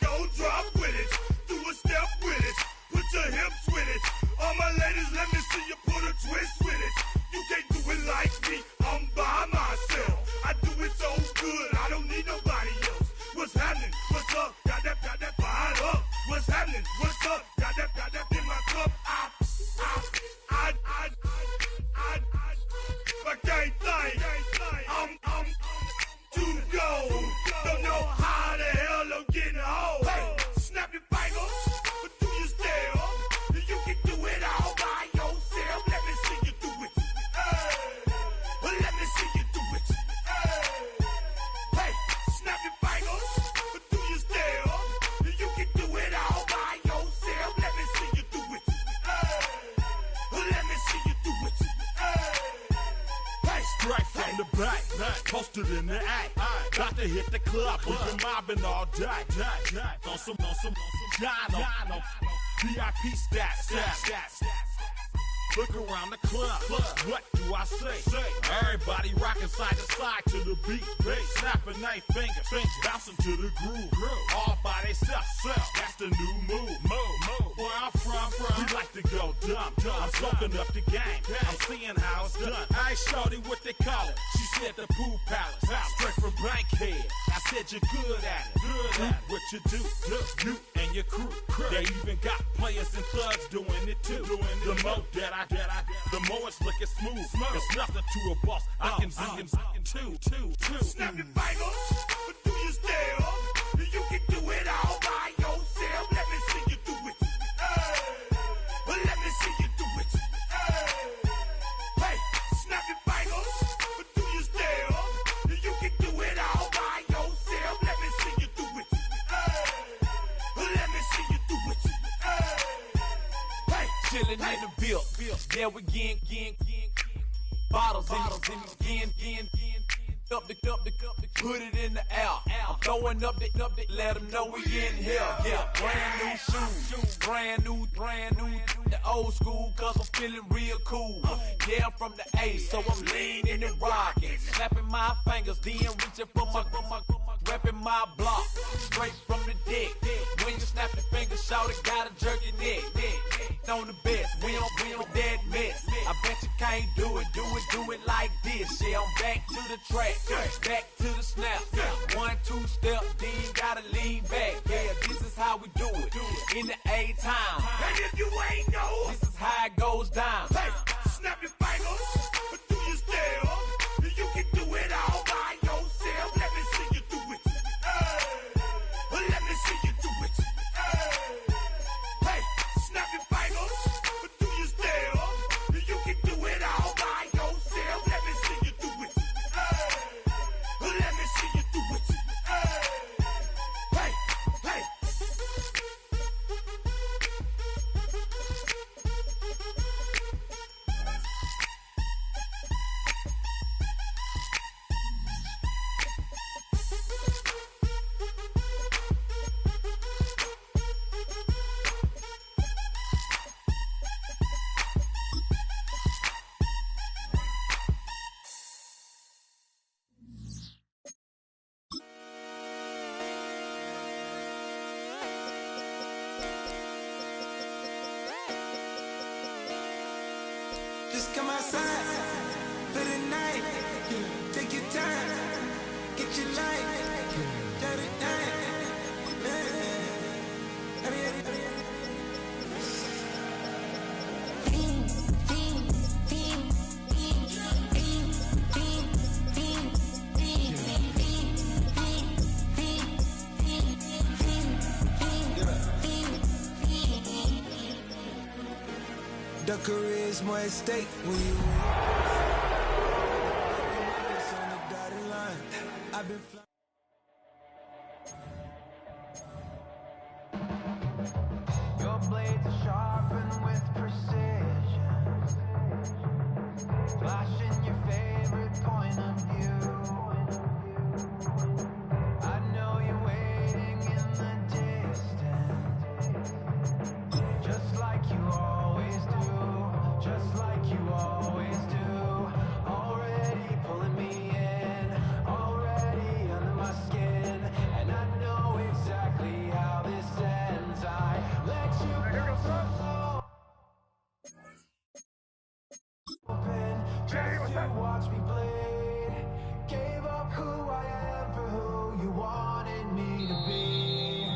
Go drop with it. Do a step with it. Put your hips with it. All my ladies, let me see you put a twist with it. You can't do it like me. I'm by myself. I do it so good. I don't need nobody else. What's happening? What's up? Got that fired up. What's happening? What's up? Got that in my cup. I can't think. I'm too it in the act. Got to hit the club, we've been mobbing all day. On some Dino. VIP stats. Look around the club. What do I say? Everybody rocking side to side to the beat. Snapping their fingers, bouncing to the groove. All by themselves. That's the new move. Where I'm from, we like to go dumb. I'm soaking up the game. I'm seeing how it's done. I ain't shorty what they call it. She said the pool palace. Straight from Bankhead. I said you're good at it. What you do, you and your crew. They even got players and thugs doing it too. The more that the more it's looking smooth. It's nothing to a boss. I can two. Snap your fingers, but do you still? You can do it all by yourself. Let me see you do it. Let me see you do it. Hey, snap your fingers, but do you still? You can do it all by yourself. Let me see you do it. Let me see you do it. Hey, Chillin' in the bill. Yeah, we again. Bottles in again. Up the put it in the air. I'm throwing up the, let them know we in here. Yeah, brand new shoes, brand new. The old school, cause I'm feeling real cool. Yeah, I'm from the A, so I'm leaning and rocking. Snapping my fingers, then reaching for my repping my block. Straight from the deck. When you snap your fingers, shout it, gotta jerk your neck. On the best, we don't that mess. I bet you can't do it like this. Yeah, I'm back to the track, back to the snap. 1, 2 step, then gotta lean back. Yeah, this is how we do it in the A-time. and if you ain't know, This is how it goes down. hey, snap your fingers, but do you still? You can do it all by yourself. Let me see you do it. Let me see you do it. Hey, snap your fingers, but do you still? You can do it all by yourself. Let me see you do it. Let me see you do it. Hey. Just come outside for the night. Take your time, get your life. Shut it down. The career is more at stake when you it's on the dotted line. I've been flying. Your blades are sharpened with precision, flashing your favorite point of view. I know you're waiting in the distance, just like you always do, just like you always do. Already pulling me in, already under my skin, and I know exactly how this ends. I let you go open just to watch me bleed. Gave up who I am for who you wanted me to be.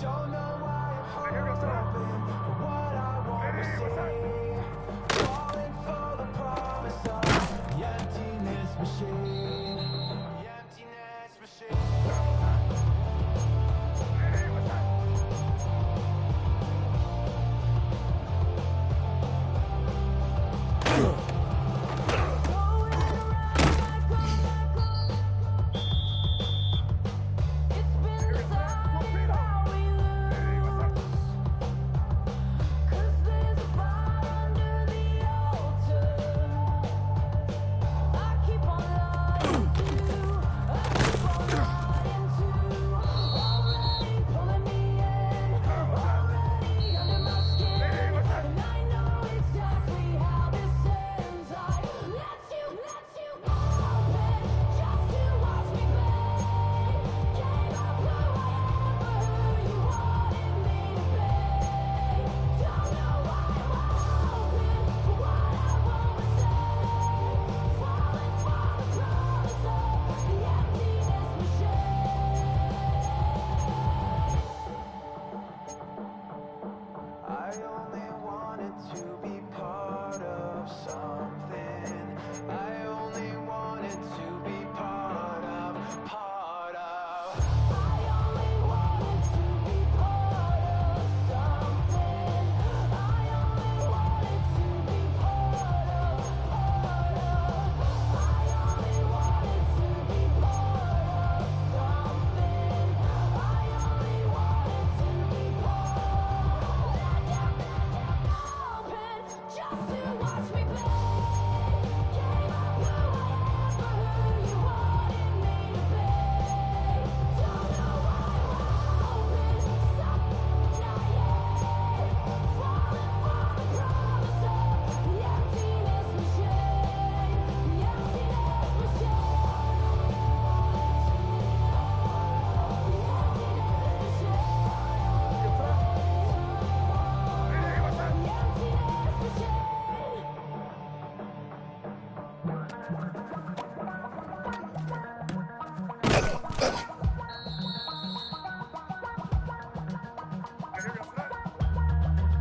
Don't know why I'm hoping for what I want to see. Falling for the promise of the emptiness machine. The emptiness machine. It's been decided how we lose. 'Cause there's a fire under the altar. I keep on lying to you. part of.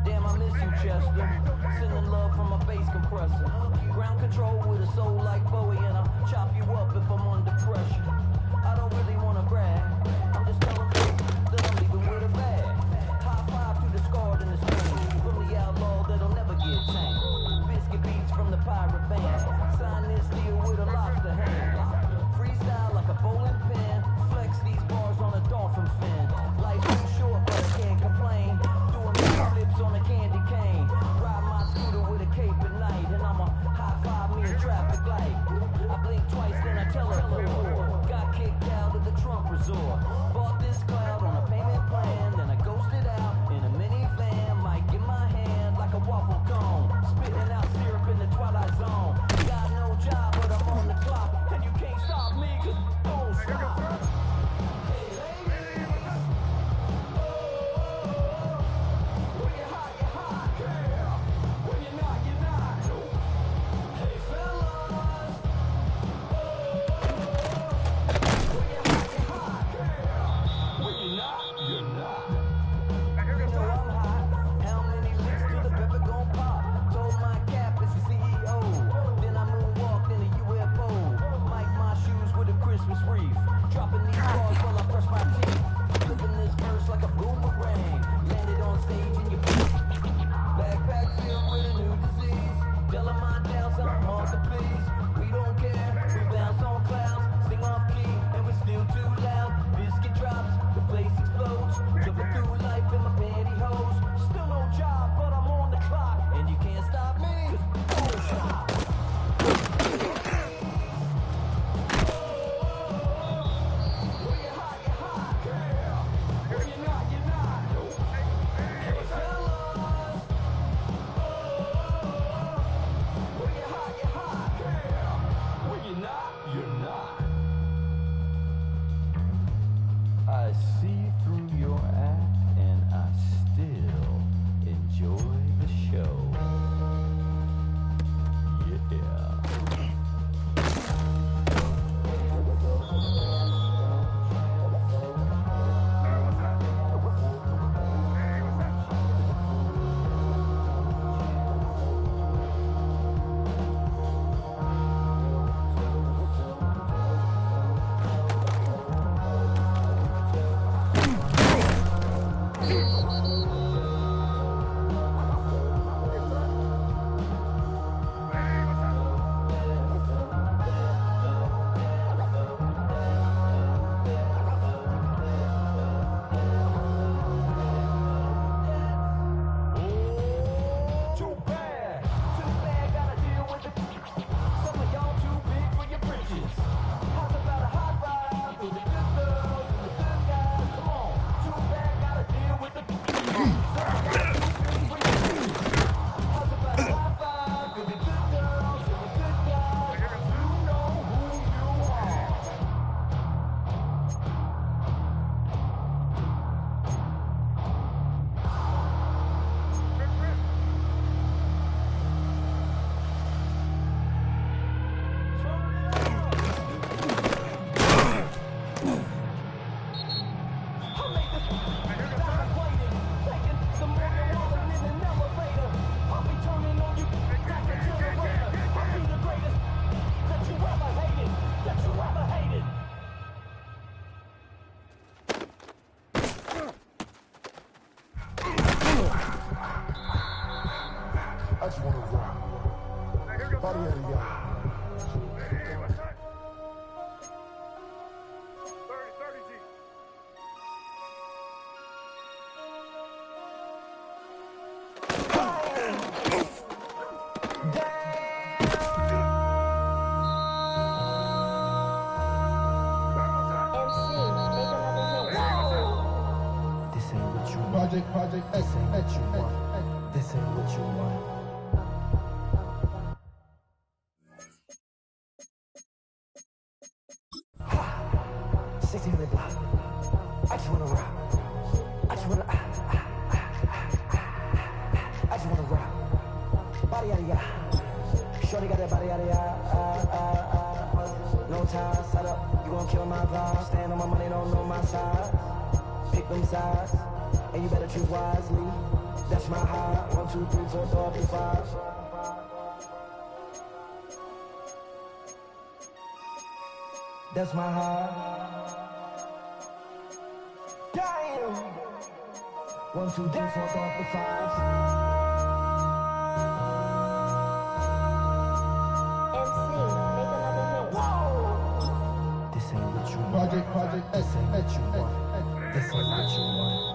Damn, I miss you, Chester. Sending love from a bass compressor. Ground control with a soul like Bowie, and I'll chop you up if I'm under pressure. I don't really wanna brag. I'm just telling fate that I'm leaving with a bag. High five to the scarred and the stained. From the outlaw that'll never get tamed. Biscuit beats from the pirate band. Sign this deal with a lobster hand. Freestyle like a bowling pin. Flex these bars on a dolphin fin. Life's too short, but I can't complain. Doing flips on a candy cane. Ride my scooter with a cape at night, and I'ma high five me a traffic light. I blink twice, then I teleport. Got kicked out of the Trump resort. Bought this cloud on a payment plan, then I ghosted out in a minivan. Mic in my hand like a waffle cone. Spitting out syrup in the twilight zone. Got no job, but I'm on the clock, and you can't stop me, 'cause don't stop. Hey, ladies. When you're hot, yeah. When you're not, you're not. Hey, fellas. When you're hot, yeah. When you're not, you're not. You know I'm hot. How many licks till the pepper gon' pop? Told my cap it's the CEO. Then I moonwalked in a UFO. Mic my shoes with a Christmas wreath. Dropping these bars while I brush my teeth. Flipping this verse like a boomerang. Landed on stage in your backpack filled with a new disease. Tell 'em my doubts, I'm hard to please. We don't care, we bounce on clouds. Sing off key, and we're still too loud. Biscuit drops, the place explodes. Jumping through life in my pantyhose. Still no job, but I'm on the clock. And you can't stop me, 'cause don't stop. When you're hot, yeah. When you're not, you're not. Hey, fellas. When you're hot, yeah. When you're not, you're not. I see through your act, and I still enjoy the show. Yeah. Project, this ain't what you want. This ain't what you want. 1600 block. I just wanna rock. I just wanna I just wanna rock. Body yada yada. Shorty got that body yada yada. No time, set up. You gon' kill my vibe. Stand on my money, don't know my size. Pick them sides, and you better choose wisely. That's my high. 1, 2, 3, 4, 5. That's my high. Damn. 1, 2, 3, 4, 5. This ain't what you want. Project, this ain't what you want. This ain't what you want.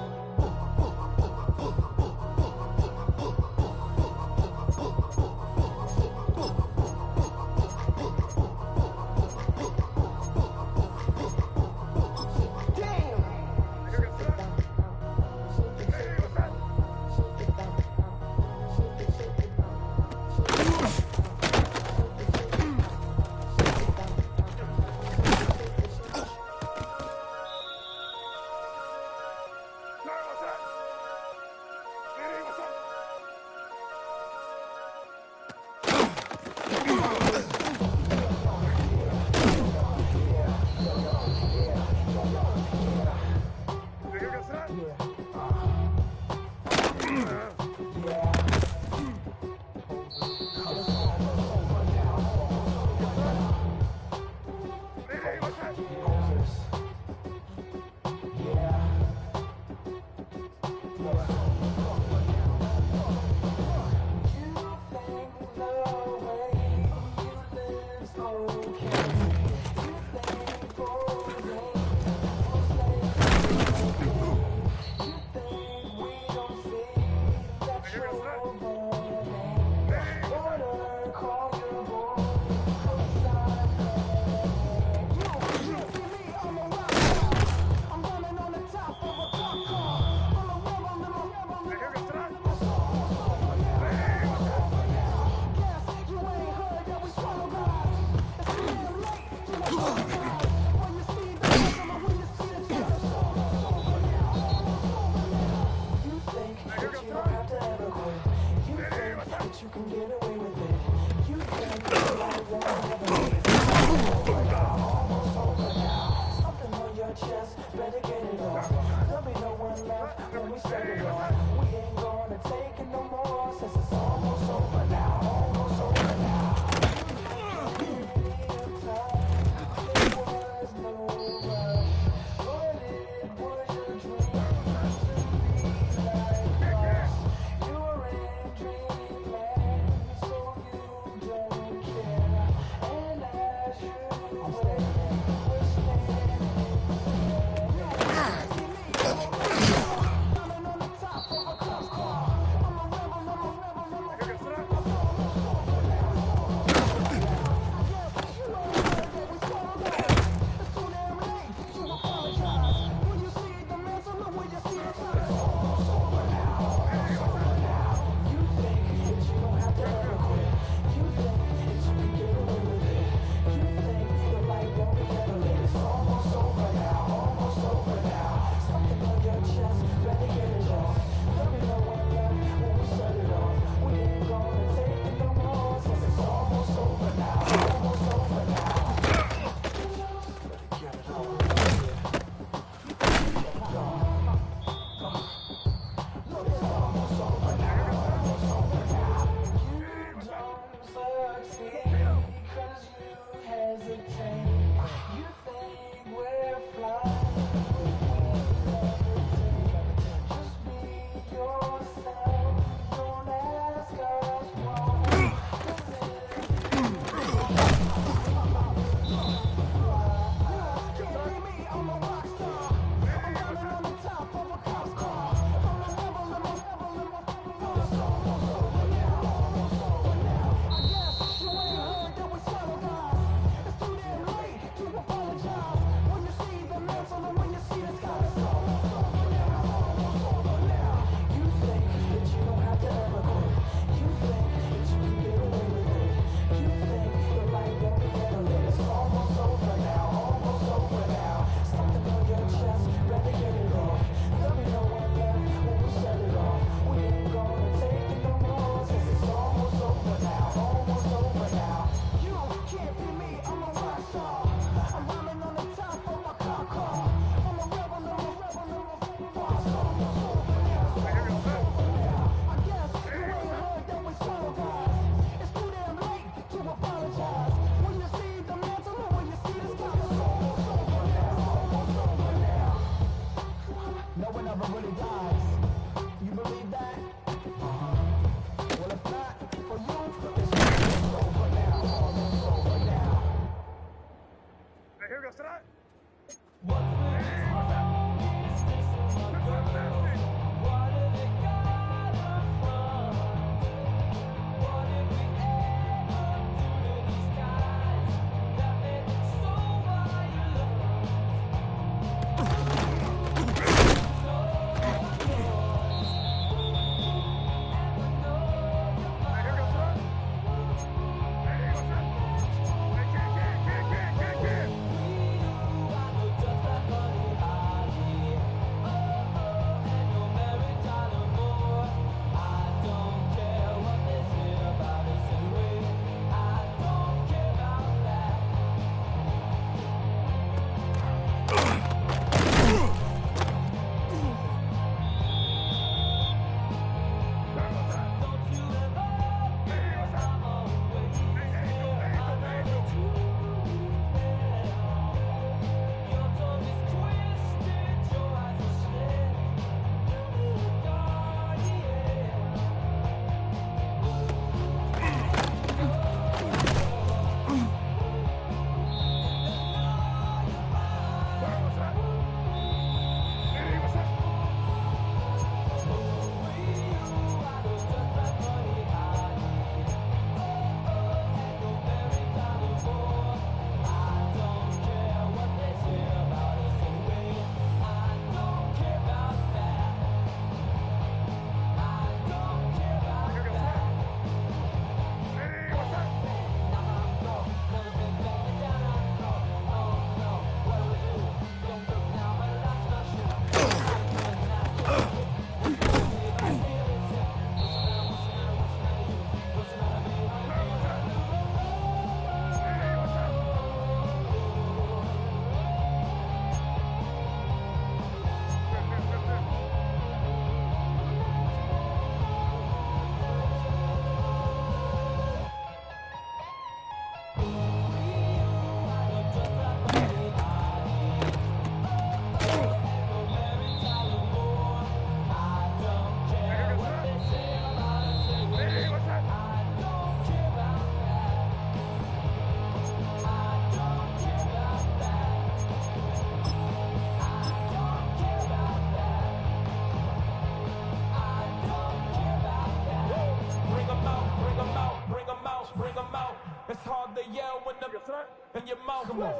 Come on.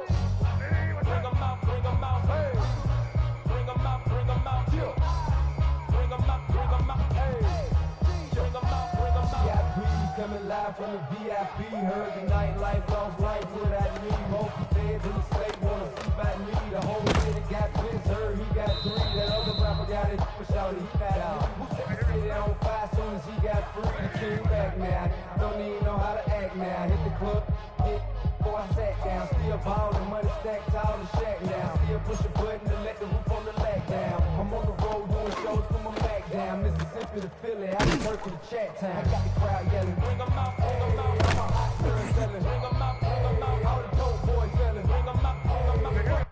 Bring 'em out, bring 'em out. Hey. Bring 'em out, bring 'em out. Yeah. Bring 'em out, bring 'em out. Hey. Bring 'em out, bring 'em out. VIP coming live from the VIP. Heard the nightlife, lost life without me. Most feds in the state wanna see about me. The whole city got pissed, heard he got 3. That other rapper got it, but shout he got out. Who set the city on fire soon as he got free? The king back now. Don't even know how to act now. Hit the club, hit. Before I sat down, still ballin', money stacked tall and shack now. Still push a button to let the roof on the lag down. I'm on the road doing shows from my back down. Mississippi to Philly, I can work in the chat time. I got the crowd yelling, bring 'em out, bring 'em out. I'm a hot girl selling, bring 'em out, bring 'em out. All the dope boys selling, bring 'em out, bring 'em out.